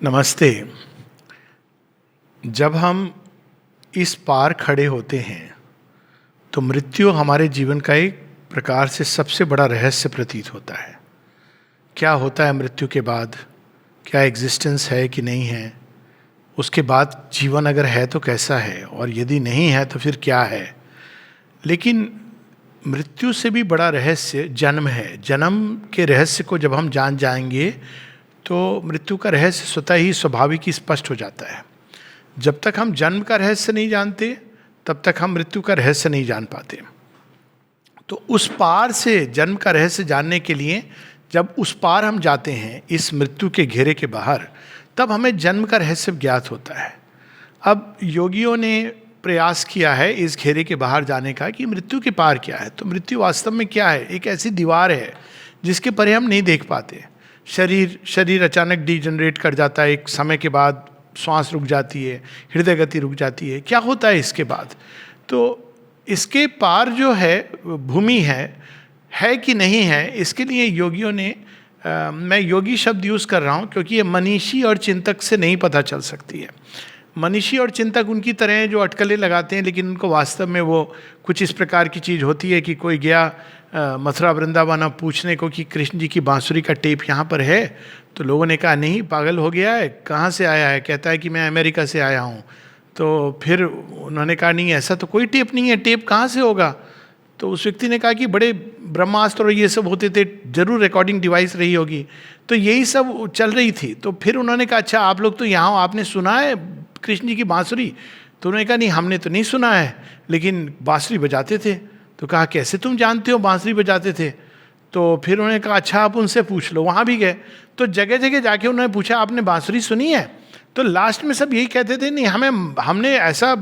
नमस्ते। जब हम इस पार खड़े होते हैं तो मृत्यु हमारे जीवन का एक प्रकार से सबसे बड़ा रहस्य प्रतीत होता है। क्या होता है मृत्यु के बाद? क्या एग्जिस्टेंस है कि नहीं है? उसके बाद जीवन अगर है तो कैसा है, और यदि नहीं है तो फिर क्या है? लेकिन मृत्यु से भी बड़ा रहस्य जन्म है। जन्म के रहस्य को जब हम जान जाएंगे तो मृत्यु का रहस्य स्वतः ही स्वाभाविक ही स्पष्ट हो जाता है। जब तक हम जन्म का रहस्य नहीं जानते तब तक हम मृत्यु का रहस्य नहीं जान पाते। तो उस पार से जन्म का रहस्य जानने के लिए जब उस पार हम जाते हैं, इस मृत्यु के घेरे के बाहर, तब हमें जन्म का रहस्य ज्ञात होता है। अब योगियों ने प्रयास किया है इस घेरे के बाहर जाने का कि मृत्यु के पार क्या है। तो मृत्यु वास्तव में क्या है? एक ऐसी दीवार है जिसके परे हम नहीं देख पाते। शरीर अचानक डिजनरेट कर जाता है, एक समय के बाद श्वास रुक जाती है, हृदय गति रुक जाती है। क्या होता है इसके बाद? तो इसके पार जो है भूमि है कि नहीं है, इसके लिए योगियों ने मैं योगी शब्द यूज़ कर रहा हूँ क्योंकि ये मनीषी और चिंतक से नहीं पता चल सकती है। मनीषी और चिंतक उनकी तरह हैं जो अटकलें लगाते हैं, लेकिन उनको वास्तव में वो कुछ इस प्रकार की चीज़ होती है कि कोई गया मथुरा वृंदावन पूछने को कि कृष्ण जी की बांसुरी का टेप यहाँ पर है, तो लोगों ने कहा नहीं, पागल हो गया है, कहाँ से आया है? कहता है कि मैं अमेरिका से आया हूँ। तो फिर उन्होंने कहा नहीं, ऐसा तो कोई टेप नहीं है, टेप कहाँ से होगा? तो उस व्यक्ति ने कहा कि बड़े ब्रह्मास्त्र और ये सब होते थे, जरूर रिकॉर्डिंग डिवाइस रही होगी। तो यही सब चल रही थी। तो फिर उन्होंने कहा अच्छा आप लोग तो यहाँ हो, आपने सुना है कृष्ण जी की बांसुरी? तो उन्होंने कहा नहीं, हमने तो नहीं सुना है, लेकिन बांसुरी बजाते थे। तो कहा कैसे तुम जानते हो बांसुरी बजाते थे? तो फिर उन्होंने कहा अच्छा आप उनसे पूछ लो। वहाँ भी गए तो जगह जगह जाके उन्होंने पूछा आपने बांसुरी सुनी है? तो लास्ट में सब यही कहते थे नहीं, हमने ऐसा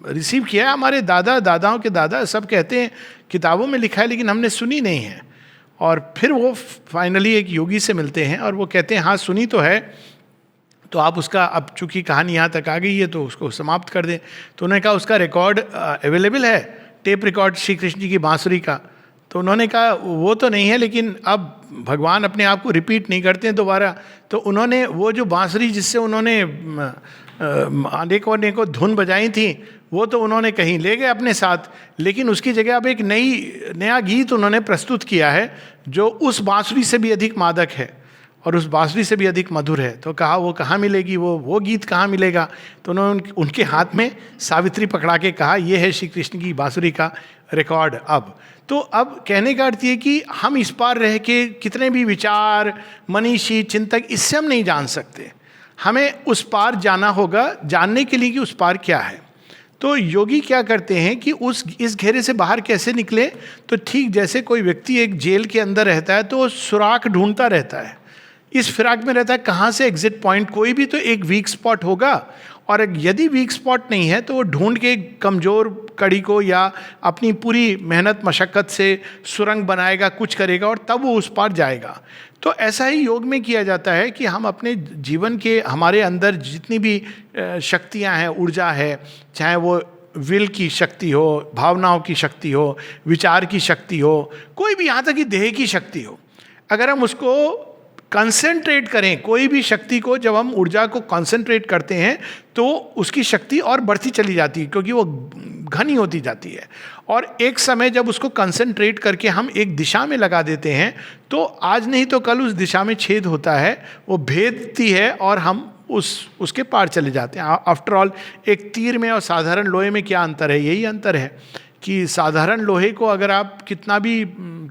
रिसीव किया है, हमारे दादा दादाओं के दादा सब कहते हैं, किताबों में लिखा है, लेकिन हमने सुनी नहीं है। और फिर वो फाइनली एक योगी से मिलते हैं और वो कहते हैं हाँ सुनी तो है, तो आप उसका, अब चूंकि कहानी यहाँ तक आ गई है तो उसको समाप्त कर दें। तो उन्होंने कहा उसका रिकॉर्ड अवेलेबल है, टेप रिकॉर्ड श्री कृष्ण जी की बांसुरी का? तो उन्होंने कहा वो तो नहीं है, लेकिन अब भगवान अपने आप को रिपीट नहीं करते हैं दोबारा। तो उन्होंने वो जो बांसुरी जिससे उन्होंने अनेकों धुन बजाई थी, वो तो उन्होंने कहीं ले गए अपने साथ, लेकिन उसकी जगह अब एक नया गीत उन्होंने प्रस्तुत किया है जो उस बांसुरी से भी अधिक मादक है और उस बांसुरी से भी अधिक मधुर है। तो कहा वो कहाँ मिलेगी, वो गीत कहाँ मिलेगा? तो उन्होंने उनके हाथ में सावित्री पकड़ा के कहा ये है श्री कृष्ण की बांसुरी का रिकॉर्ड। अब कहने का अर्थ ये कि हम इस पार रह के कितने भी विचार, मनीषी, चिंतक, इससे हम नहीं जान सकते। हमें उस पार जाना होगा, जानने के लिए कि उस पार क्या है। तो योगी क्या करते हैं कि इस घेरे से बाहर कैसे निकले? तो ठीक जैसे कोई व्यक्ति एक जेल के अंदर रहता है तो सुराख ढूंढता रहता है, इस फिराक में रहता है कहाँ से एग्जिट पॉइंट, कोई भी तो एक वीक स्पॉट होगा, और यदि वीक स्पॉट नहीं है तो वो ढूंढ के कमज़ोर कड़ी को या अपनी पूरी मेहनत मशक्क़त से सुरंग बनाएगा, कुछ करेगा और तब वो उस पार जाएगा। तो ऐसा ही योग में किया जाता है कि हम अपने जीवन के, हमारे अंदर जितनी भी शक्तियाँ हैं, ऊर्जा है, चाहे वो विल की शक्ति हो, भावनाओं की शक्ति हो, विचार की शक्ति हो, कोई भी, यहाँ तक कि देह की शक्ति हो, अगर हम उसको कंसंट्रेट करें, कोई भी शक्ति को जब हम ऊर्जा को कंसंट्रेट करते हैं तो उसकी शक्ति और बढ़ती चली जाती है क्योंकि वो घनी होती जाती है। और एक समय जब उसको कंसंट्रेट करके हम एक दिशा में लगा देते हैं तो आज नहीं तो कल उस दिशा में छेद होता है, वो भेदती है और हम उसके पार चले जाते हैं। आफ्टर ऑल एक तीर में और साधारण लोहे में क्या अंतर है? यही अंतर है कि साधारण लोहे को अगर आप कितना भी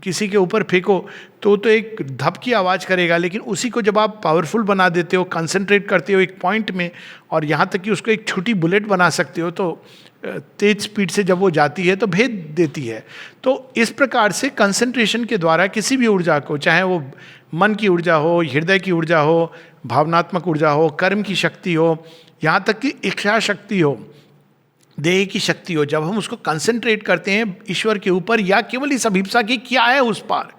किसी के ऊपर फेंको तो एक धप की आवाज़ करेगा, लेकिन उसी को जब आप पावरफुल बना देते हो, कंसंट्रेट करते हो एक पॉइंट में, और यहाँ तक कि उसको एक छोटी बुलेट बना सकते हो, तो तेज स्पीड से जब वो जाती है तो भेद देती है। तो इस प्रकार से कंसंट्रेशन के द्वारा किसी भी ऊर्जा को, चाहे वो मन की ऊर्जा हो, हृदय की ऊर्जा हो, भावनात्मक ऊर्जा हो, कर्म की शक्ति हो, यहाँ तक कि इच्छा शक्ति हो, देह की शक्ति हो, जब हम उसको कंसंट्रेट करते हैं ईश्वर के ऊपर या केवल इस अभिप्सा की क्या है उस पार,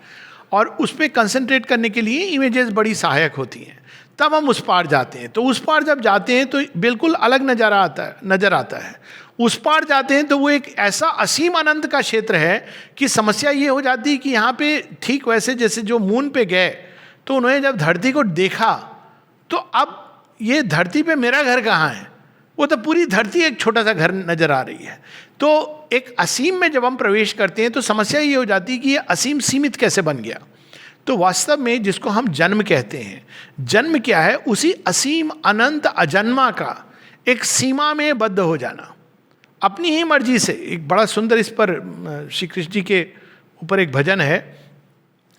और उस पर कंसंट्रेट करने के लिए इमेजेस बड़ी सहायक होती हैं, तब हम उस पार जाते हैं। तो उस पार जब जाते हैं तो बिल्कुल अलग नज़ारा नज़र आता है। उस पार जाते हैं तो वो एक ऐसा असीम अनंत का क्षेत्र है कि समस्या ये हो जाती है कि यहाँ पे ठीक वैसे जैसे जो मून पे गए तो उन्होंने जब धरती को देखा तो अब ये धरती पे मेरा घर कहाँ है, वो तो पूरी धरती एक छोटा सा घर नजर आ रही है। तो एक असीम में जब हम प्रवेश करते हैं तो समस्या ये हो जाती है कि ये असीम सीमित कैसे बन गया। तो वास्तव में जिसको हम जन्म कहते हैं, जन्म क्या है? उसी असीम अनंत अजन्मा का एक सीमा में बद्ध हो जाना अपनी ही मर्जी से। एक बड़ा सुंदर इस पर श्री कृष्ण जी के ऊपर एक भजन है,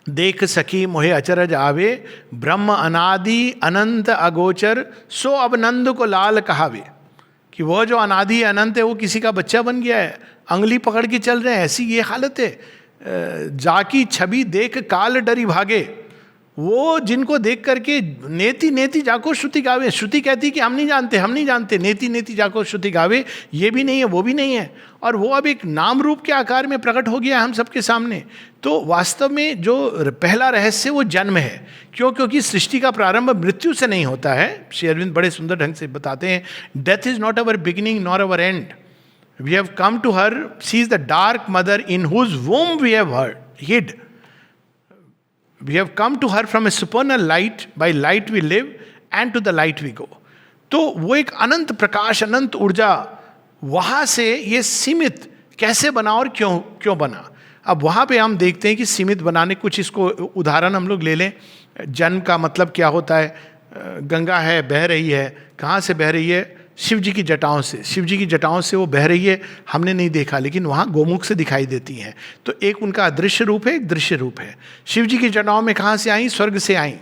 देख सखी मोहे अचरज आवे, ब्रह्म अनादि अनंत अगोचर, सो अब नंद को लाल कहावे। कि वो जो अनादि अनंत है वो किसी का बच्चा बन गया है, अंगली पकड़ के चल रहे हैं, ऐसी ये हालत है। जाकी छवि देख काल डरी भागे, वो जिनको देख करके नेति नेति जाको श्रुति गावे। श्रुति कहती कि हम नहीं जानते, हम नहीं जानते, नेति नेति जाको श्रुति गावे, ये भी नहीं है वो भी नहीं है, और वो अब एक नाम रूप के आकार में प्रकट हो गया हम सबके सामने। तो वास्तव में जो पहला रहस्य वो जन्म है। क्यों? क्योंकि सृष्टि का प्रारंभ मृत्यु से नहीं होता है। श्री अरविंद बड़े सुंदर ढंग से बताते हैं, death is not our beginning nor our end, we have come to her, she is the dark mother in whose womb we have hid, we have come to her from a supernal light, by light we live and to the light we go। तो वो एक अनंत प्रकाश, अनंत ऊर्जा, वहाँ से ये सीमित कैसे बना और क्यों बना। अब वहाँ पे हम देखते हैं कि सीमित बनाने, कुछ इसको उदाहरण हम लोग ले लें। जन्म का मतलब क्या होता है? गंगा है, बह रही है, कहाँ से बह रही है? शिव जी की जटाओं से। शिव जी की जटाओं से वो बह रही है, हमने नहीं देखा, लेकिन वहाँ गोमुख से दिखाई देती हैं। तो एक उनका अदृश्य रूप है, एक दृश्य रूप है। शिव जी की जटाओं में कहाँ से आई? स्वर्ग से आई,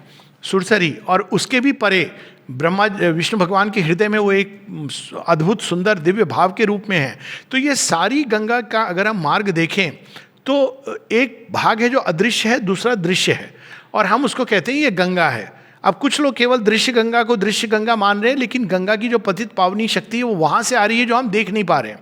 सुरसरी। और उसके भी परे ब्रह्मा विष्णु भगवान के हृदय में वो एक अद्भुत सुंदर दिव्य भाव के रूप में है। तो ये सारी गंगा का अगर हम मार्ग देखें तो एक भाग है जो अदृश्य है, दूसरा दृश्य है, और हम उसको कहते हैं ये गंगा है। अब कुछ लोग केवल दृश्य गंगा को दृश्य गंगा मान रहे हैं, लेकिन गंगा की जो पतित पावनी शक्ति है वो वहाँ से आ रही है जो हम देख नहीं पा रहे हैं।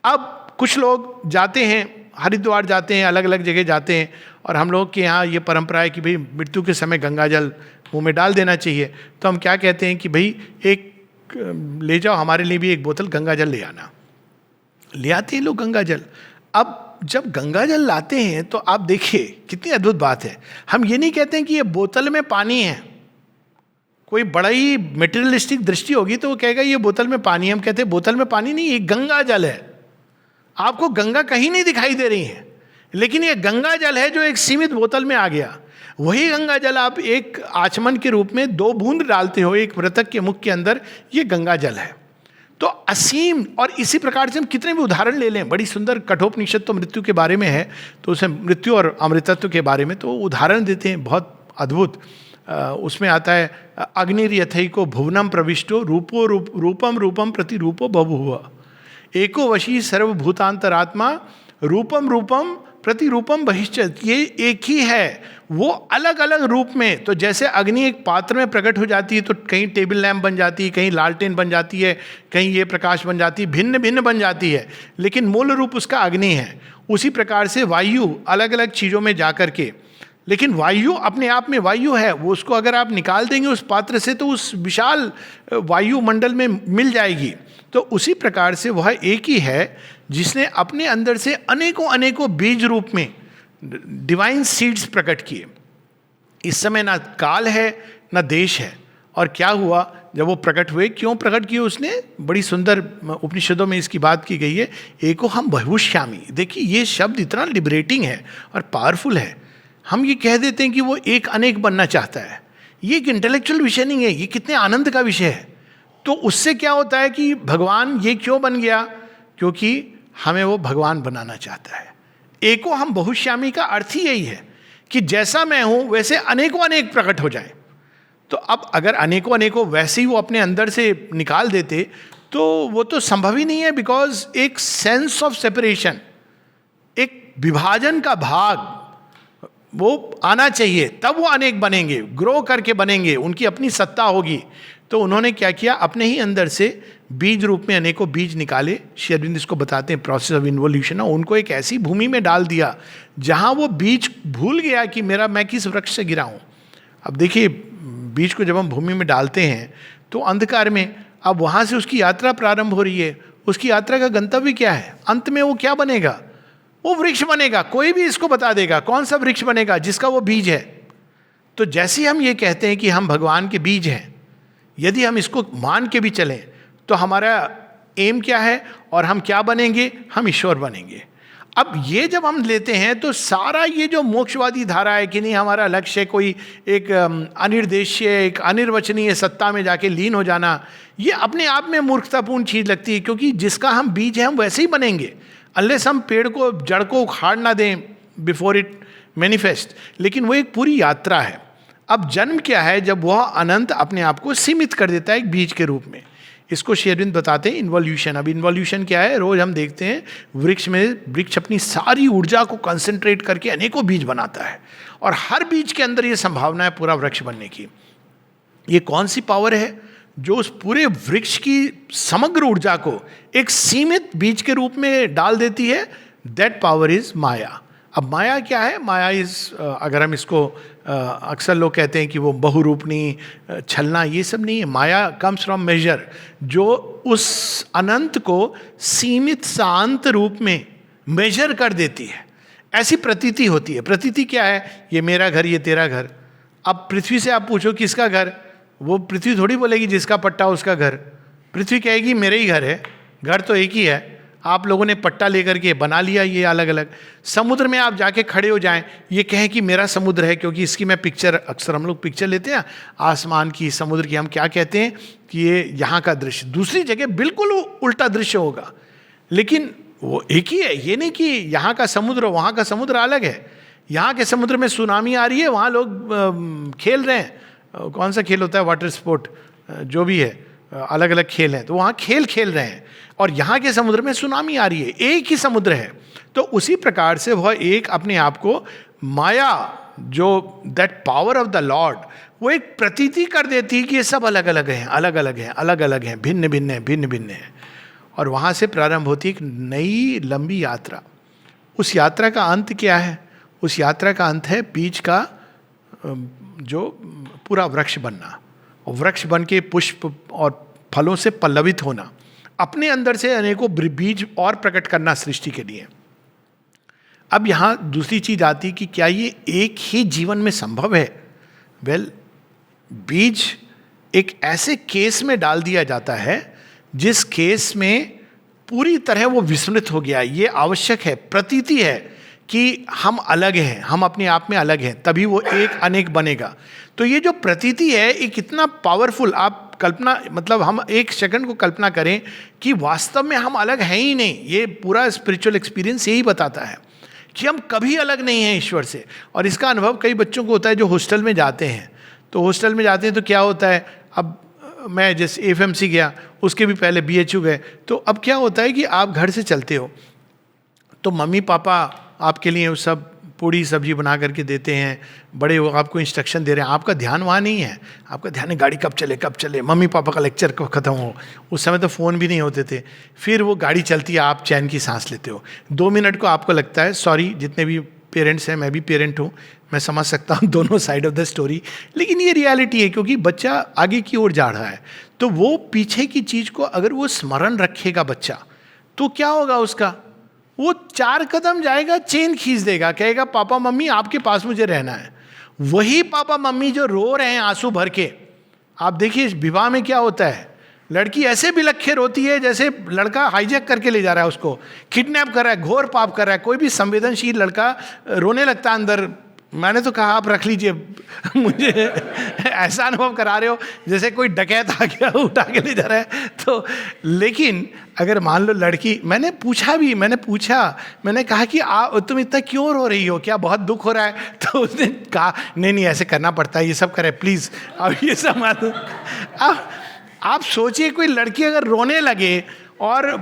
अब कुछ लोग जाते हैं, हरिद्वार जाते हैं, अलग अलग जगह जाते हैं, और हम लोग के यहाँ ये परंपरा है कि भाई मृत्यु के समय गंगा जल मुँह में डाल देना चाहिए। तो हम क्या कहते हैं कि भाई एक ले जाओ, हमारे लिए भी एक बोतल गंगा जल ले आना। ले आते हैं लोग गंगा जल। अब जब गंगा जल लाते हैं तो आप देखिए कितनी अद्भुत बात है। हम ये नहीं कहते हैं कि ये बोतल में पानी है। कोई बड़ा ही मेटेरियलिस्टिक दृष्टि होगी तो वो कहेगा ये बोतल में पानी है। हम कहते हैं बोतल में पानी नहीं, ये गंगा जल है। आपको गंगा कहीं नहीं दिखाई दे रही है, लेकिन ये गंगा जल है जो एक सीमित बोतल में आ गया। वही गंगा जल आप एक आचमन के रूप में 2 बूंद डालते हो एक मृतक के मुख के अंदर, ये गंगा जल है। तो असीम, और इसी प्रकार से हम कितने भी उदाहरण ले लें। बड़ी सुंदर कठोपनिषद तो मृत्यु के बारे में है, तो उसमें मृत्यु और अमृतत्व के बारे में तो उदाहरण देते हैं बहुत अद्भुत। उसमें आता है अग्निर्यथैको भुवनम प्रविष्टो रूपो रूपम रूपम प्रति रूपो बभूव, एको वशी सर्वभूतांतरात्मा रूपम रूपम प्रति रूपम बहिश्चत। ये एक ही है, वो अलग अलग रूप में। तो जैसे अग्नि एक पात्र में प्रकट हो जाती है तो कहीं टेबल लैम्प बन जाती है, कहीं लालटेन बन जाती है, कहीं ये प्रकाश बन जाती है, भिन्न भिन्न बन जाती है, लेकिन मूल रूप उसका अग्नि है। उसी प्रकार से वायु अलग अलग चीज़ों में जा कर के, लेकिन वायु अपने आप में वायु है, वो उसको अगर आप निकाल देंगे उस पात्र से तो उस विशाल वायुमंडल में मिल जाएगी। तो उसी प्रकार से वह एक ही है जिसने अपने अंदर से अनेकों अनेकों बीज रूप में डिवाइन सीड्स प्रकट किए। इस समय ना काल है ना देश है। और क्या हुआ जब वो प्रकट हुए, क्यों प्रकट किए उसने? बड़ी सुंदर उपनिषदों में इसकी बात की गई है, एको हम बहुश्यामी। देखिए ये शब्द इतना लिबरेटिंग है और पावरफुल है। हम ये कह देते हैं कि वो एक अनेक बनना चाहता है, ये एक इंटेलेक्चुअल विषय नहीं है, ये कितने आनंद का विषय है। तो उससे क्या होता है कि भगवान ये क्यों बन गया? क्योंकि हमें वो भगवान बनाना चाहता है। एको हम बहुश्यामी का अर्थ ही यही है कि जैसा मैं हूं वैसे अनेकों अनेक प्रकट हो जाए। तो अब अगर अनेकों अनेकों वैसे ही वो अपने अंदर से निकाल देते तो वो तो संभव ही नहीं है, बिकॉज एक सेंस ऑफ सेपरेशन, एक विभाजन का भाग वो आना चाहिए, तब वो अनेक बनेंगे, ग्रो करके बनेंगे, उनकी अपनी सत्ता होगी। तो उन्होंने क्या किया? अपने ही अंदर से बीज रूप में अनेकों बीज निकाले। श्री अरविंद इसको बताते हैं प्रोसेस ऑफ इन्वोल्यूशन। उनको एक ऐसी भूमि में डाल दिया जहां वो बीज भूल गया कि मैं किस वृक्ष से गिरा हूं। अब देखिए बीज को जब हम भूमि में डालते हैं तो अंधकार में, अब वहां से उसकी यात्रा प्रारंभ हो रही है। उसकी यात्रा का गंतव्य क्या है? अंत में वो क्या बनेगा? वो वृक्ष बनेगा। कोई भी इसको बता देगा कौन सा वृक्ष बनेगा? जिसका वो बीज है। तो जैसे हम ये कहते हैं कि हम भगवान के बीज हैं, यदि हम इसको मान के भी चलें तो हमारा एम क्या है और हम क्या बनेंगे, हम ईश्वर बनेंगे। अब ये जब हम लेते हैं तो सारा ये जो मोक्षवादी धारा है कि नहीं हमारा लक्ष्य कोई एक अनिर्देश्य, एक अनिर्वचनीय सत्ता में जाके लीन हो जाना, ये अपने आप में मूर्खतापूर्ण चीज़ लगती है, क्योंकि जिसका हम बीज हैं हम वैसे ही बनेंगे अनलेस हम पेड़ को, जड़ को उखाड़ ना दें बिफोर इट मैनिफेस्ट। लेकिन वो एक पूरी यात्रा है। अब जन्म क्या है, जब वह अनंत अपने आप को सीमित कर देता है एक बीज के रूप में। इसको श्री अरविंद बताते हैं इन्वोल्यूशन। अब इन्वोल्यूशन क्या है, रोज हम देखते हैं वृक्ष में, वृक्ष अपनी सारी ऊर्जा को कंसंट्रेट करके अनेकों बीज बनाता है और हर बीज के अंदर ये संभावना है पूरा वृक्ष बनने की। ये कौन सी पावर है जो उस पूरे वृक्ष की समग्र ऊर्जा को एक सीमित बीज के रूप में डाल देती है? दैट पावर इज माया। अब माया क्या है? माया इज, अगर हम इसको अक्सर लोग कहते हैं कि वो बहुरूपणी, छलना, ये सब नहीं है। माया कम्स फ्रॉम मेजर, जो उस अनंत को सीमित शांत रूप में मेजर कर देती है। ऐसी प्रतीति होती है। प्रतीति क्या है? ये मेरा घर, ये तेरा घर। अब पृथ्वी से आप पूछो किसका घर, वो पृथ्वी थोड़ी बोलेगी जिसका पट्टा उसका घर। पृथ्वी कहेगी मेरे ही घर है, घर तो एक ही है, आप लोगों ने पट्टा लेकर के बना लिया ये अलग अलग। समुद्र में आप जाके खड़े हो जाएं, ये कहें कि मेरा समुद्र है, क्योंकि इसकी मैं पिक्चर, अक्सर हम लोग पिक्चर लेते हैं आसमान की, समुद्र की, हम क्या कहते हैं कि ये यहाँ का दृश्य। दूसरी जगह बिल्कुल उल्टा दृश्य होगा, लेकिन वो एक ही है। ये नहीं कि यहाँ का समुद्र वहाँ का समुद्र अलग है। यहाँ के समुद्र में सुनामी आ रही है, वहाँ लोग खेल रहे हैं, कौन सा खेल होता है, वाटर स्पोर्ट, जो भी है, अलग अलग खेल हैं, तो वहाँ खेल रहे हैं, और यहाँ के समुद्र में सुनामी आ रही है। एक ही समुद्र है। तो उसी प्रकार से वह एक अपने आप को माया, जो that power of the Lord, वो एक प्रतीति कर देती है कि ये सब अलग अलग हैं, अलग अलग हैं, अलग अलग हैं, भिन्न भिन्न हैं, भिन्न भिन्न हैं। और वहाँ से प्रारंभ होती है एक नई लंबी यात्रा। उस यात्रा का अंत क्या है? उस यात्रा का अंत है बीज का जो पूरा वृक्ष बनना, और वृक्ष बन के पुष्प और फलों से पल्लवित होना, अपने अंदर से अनेकों बीज और प्रकट करना सृष्टि के लिए। अब यहाँ दूसरी चीज आती कि क्या ये एक ही जीवन में संभव है? वेल, बीज एक ऐसे केस में डाल दिया जाता है जिस केस में पूरी तरह वो विस्मृत हो गया। ये आवश्यक है, प्रतीति है कि हम अलग हैं, हम अपने आप में अलग हैं, तभी वो एक अनेक बनेगा। तो ये जो प्रतीति है एक इतना पावरफुल, आप कल्पना, मतलब हम एक सेकंड को कल्पना करें कि वास्तव में हम अलग हैं ही नहीं। ये पूरा स्पिरिचुअल एक्सपीरियंस यही बताता है कि हम कभी अलग नहीं हैं ईश्वर से। और इसका अनुभव कई बच्चों को होता है जो हॉस्टल में जाते हैं। तो हॉस्टल में जाते हैं तो क्या होता है, अब मैं जैसे FMC गया, उसके भी पहले BHU गए, तो अब क्या होता है कि आप घर से चलते हो तो मम्मी पापा आपके लिए वो सब पूड़ी सब्जी बना करके देते हैं, बड़े वो आपको इंस्ट्रक्शन दे रहे हैं, आपका ध्यान वहाँ नहीं है। आपका ध्यान है गाड़ी कब चले, मम्मी पापा का लेक्चर कब खत्म हो। उस समय तो फ़ोन भी नहीं होते थे। फिर वो गाड़ी चलती है, आप चैन की सांस लेते हो। 2 मिनट को आपको लगता है, सॉरी जितने भी पेरेंट्स हैं, मैं भी पेरेंट हूँ, मैं समझ सकता हूँ दोनों साइड ऑफ द स्टोरी, लेकिन ये रियलिटी है, क्योंकि बच्चा आगे की ओर जा रहा है। तो वो पीछे की चीज़ को अगर वो स्मरण रखेगा बच्चा, तो क्या होगा उसका, वो 4 कदम जाएगा, चेन खींच देगा, कहेगा पापा मम्मी आपके पास मुझे रहना है। वही पापा मम्मी जो रो रहे हैं आंसू भर के, आप देखिए विवाह में क्या होता है, लड़की ऐसे बिलखे रोती है जैसे लड़का हाईजैक करके ले जा रहा है, उसको किडनैप कर रहा है, घोर पाप कर रहा है। कोई भी संवेदनशील लड़का रोने लगता है अंदर। मैंने तो कहा आप रख लीजिए, मुझे ऐसा अनुभव करा रहे हो जैसे कोई डकैत आ गया उठा के ले जा रहा है। तो लेकिन अगर मान लो लड़की, मैंने कहा कि तुम इतना क्यों रो रही हो, क्या बहुत दुख हो रहा है? तो उसने कहा नहीं ऐसे करना पड़ता है, ये सब करे प्लीज़। अब ये सब मानो, अब आप सोचिए कोई लड़की अगर रोने लगे और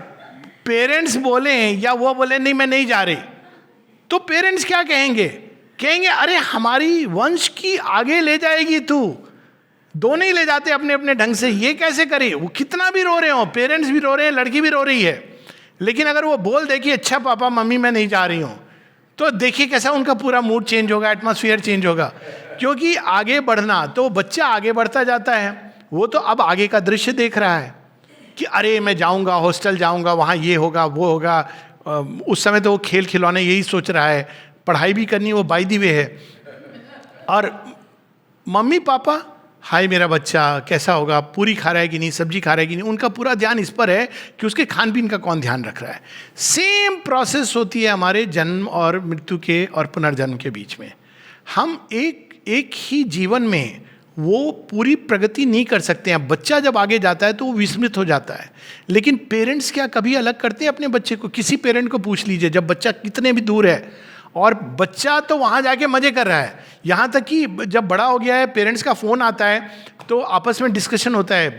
पेरेंट्स बोले या वो बोले नहीं मैं नहीं जा रही, तो पेरेंट्स क्या कहेंगे अरे हमारी वंश की आगे ले जाएगी तू। दोनों ही ले जाते अपने अपने ढंग से, ये कैसे करे? वो कितना भी रो रहे हो, पेरेंट्स भी रो रहे हैं, लड़की भी रो रही है, लेकिन अगर वो बोल दे कि अच्छा पापा मम्मी मैं नहीं जा रही हूँ, तो देखिए कैसा उनका पूरा मूड चेंज होगा, एटमॉस्फेयर चेंज होगा। क्योंकि आगे बढ़ना, तो बच्चा आगे बढ़ता जाता है, वो तो अब आगे का दृश्य देख रहा है कि अरे मैं जाऊँगा, हॉस्टल जाऊँगा, वहाँ ये होगा वो होगा। उस समय तो वो खेल खिलौने यही सोच रहा है, पढ़ाई भी करनी वो बाय द वे है। और मम्मी पापा हाय मेरा बच्चा कैसा होगा, पूरी खा रहा है कि नहीं, सब्जी खा रहा है कि नहीं, उनका पूरा ध्यान इस पर है कि उसके खान पीन का कौन ध्यान रख रहा है। सेम प्रोसेस होती है हमारे जन्म और मृत्यु के और पुनर्जन्म के बीच में। हम एक ही जीवन में वो पूरी प्रगति नहीं कर सकते हैं। बच्चा जब आगे जाता है तो वो विस्मृत हो जाता है, लेकिन पेरेंट्स क्या कभी अलग करते हैं अपने बच्चे को? किसी पेरेंट को पूछ लीजिए, जब बच्चा कितने भी दूर है और बच्चा तो वहाँ जाके मजे कर रहा है, यहाँ तक कि जब बड़ा हो गया है पेरेंट्स का फ़ोन आता है तो आपस में डिस्कशन होता है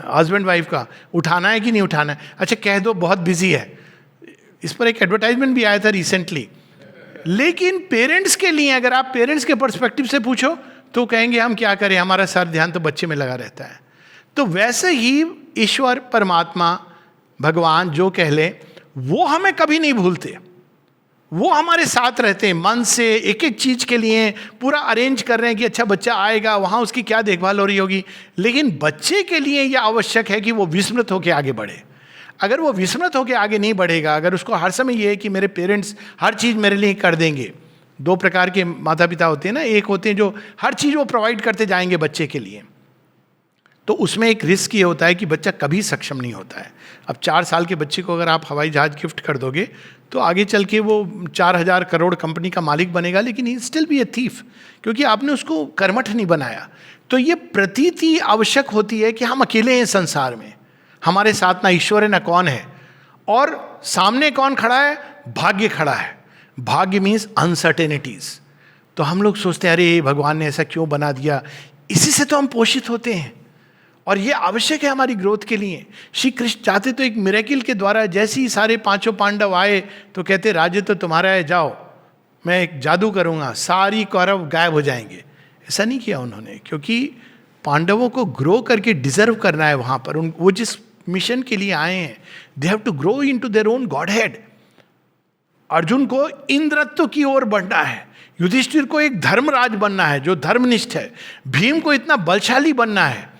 हस्बैंड वाइफ का, उठाना है कि नहीं उठाना है, अच्छा कह दो बहुत बिजी है। इस पर एक एडवर्टाइजमेंट भी आया था रिसेंटली। लेकिन पेरेंट्स के लिए अगर आप पेरेंट्स के पर्सपेक्टिव से पूछो तो कहेंगे हम क्या करें, हमारा सारा ध्यान तो बच्चे में लगा रहता है। तो वैसे ही ईश्वर, परमात्मा, भगवान जो कह ले, वो हमें कभी नहीं भूलते। वो हमारे साथ रहते हैं, मन से एक एक चीज के लिए पूरा अरेंज कर रहे हैं कि अच्छा बच्चा आएगा, वहाँ उसकी क्या देखभाल हो रही होगी। लेकिन बच्चे के लिए यह आवश्यक है कि वो विस्मृत होकर आगे बढ़े। अगर वो विस्मृत होकर आगे नहीं बढ़ेगा, अगर उसको हर समय ये है कि मेरे पेरेंट्स हर चीज़ मेरे लिए कर देंगे। दो प्रकार के माता पिता होते हैं ना, एक होते हैं जो हर चीज़ वो प्रोवाइड करते जाएंगे बच्चे के लिए, तो उसमें एक रिस्क ये होता है कि बच्चा कभी सक्षम नहीं होता है। अब 4 साल के बच्चे को अगर आप हवाई जहाज गिफ्ट कर दोगे तो आगे चल के वो 4,000 करोड़ कंपनी का मालिक बनेगा, लेकिन he still be a thief, क्योंकि आपने उसको कर्मठ नहीं बनाया। तो ये प्रतीति आवश्यक होती है कि हम अकेले हैं संसार में, हमारे साथ ना ईश्वर है ना कौन है, और सामने कौन खड़ा है? भाग्य खड़ा है। भाग्य मीन्स अनसर्टेनिटीज। तो हम लोग सोचते हैं अरे भगवान ने ऐसा क्यों बना दिया, इसी से तो हम पोषित होते हैं और ये आवश्यक है हमारी ग्रोथ के लिए। श्री कृष्ण चाहते तो एक मिरेकिल के द्वारा, जैसे ही सारे 5 पांडव आए तो कहते राज्य तो तुम्हारा है, जाओ मैं एक जादू करूंगा, सारी कौरव गायब हो जाएंगे। ऐसा नहीं किया उन्होंने, क्योंकि पांडवों को ग्रो करके डिजर्व करना है वहाँ पर। वो जिस मिशन के लिए आए हैं, they have to grow into their own godhead. Arjun को इंद्रत्व की ओर बढ़ना है, युधिष्ठिर को एक धर्मराज बनना है जो धर्मनिष्ठ है, भीम को इतना बलशाली बनना है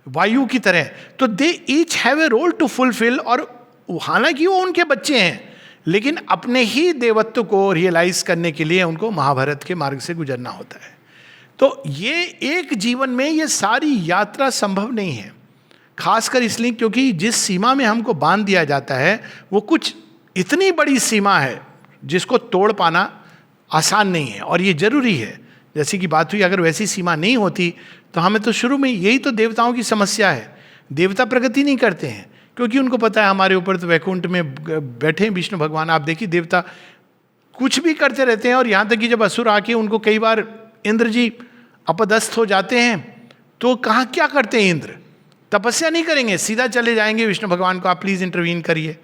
वायु की तरह। तो they each have a role to fulfil, और हालांकि वो उनके बच्चे हैं, लेकिन अपने ही देवत्व को रियलाइज करने के लिए उनको महाभारत के मार्ग से गुजरना होता है। तो ये एक जीवन में ये सारी यात्रा संभव नहीं है, खासकर इसलिए क्योंकि जिस सीमा में हमको बांध दिया जाता है वो कुछ इतनी बड़ी सीमा है जिसको तोड़ पाना आसान नहीं है। और ये जरूरी है, जैसी कि बात हुई, अगर वैसी सीमा नहीं होती तो हमें तो शुरू में यही तो देवताओं की समस्या है। देवता प्रगति नहीं करते हैं क्योंकि उनको पता है हमारे ऊपर तो वैकुंठ में बैठे हैं विष्णु भगवान। आप देखिए देवता कुछ भी करते रहते हैं, और यहाँ तक कि जब असुर आके उनको कई बार इंद्र जी अपदस्थ हो जाते हैं तो कहाँ क्या करते हैं इंद्र? तपस्या नहीं करेंगे, सीधा चले जाएंगे विष्णु भगवान को, आप प्लीज़ इंटरवीन करिए।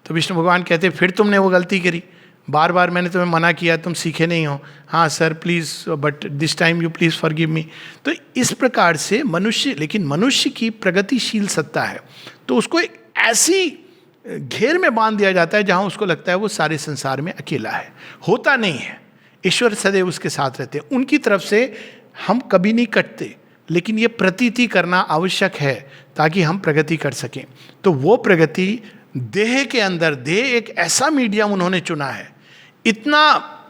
तो विष्णु भगवान कहते फिर तुमने वो गलती करी, बार बार मैंने तुम्हें मना किया, तुम सीखे नहीं हो। हाँ sir please, but this time you please forgive me. तो इस प्रकार से मनुष्य, लेकिन मनुष्य की प्रगतिशील सत्ता है, तो उसको एक ऐसी घेर में बांध दिया जाता है जहाँ उसको लगता है वो सारे संसार में अकेला है। होता नहीं है, ईश्वर सदैव उसके साथ रहते हैं। उनकी तरफ से हम कभी नहीं कटते, लेकिन ये प्रतीति करना आवश्यक है ताकि हम प्रगति कर सकें। तो वो प्रगति देह के अंदर, देह एक ऐसा मीडियम उन्होंने चुना है, इतना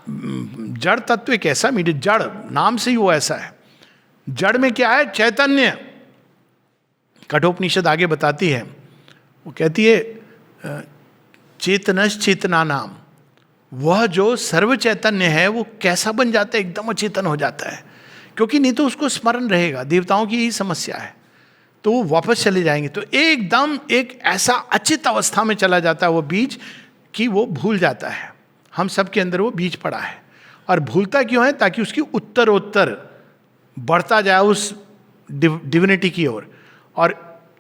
जड़ तत्व एक ऐसा मीडियम, जड़ नाम से ही वो ऐसा है। जड़ में क्या है? चैतन्य। कठोपनिषद आगे बताती है, वो कहती है चेतनश चेतना नाम, वह जो सर्व चैतन्य है वो कैसा बन जाता है? एकदम अचेतन हो जाता है, क्योंकि नहीं तो उसको स्मरण रहेगा। देवताओं की यही समस्या है, तो वो वापस चले जाएंगे। तो एकदम एक ऐसा अचित अवस्था में चला जाता है वो बीज कि वो भूल जाता है। हम सब के अंदर वो बीज पड़ा है, और भूलता क्यों है? ताकि उसकी उत्तरोत्तर बढ़ता जाए उस डिविनिटी की ओर। और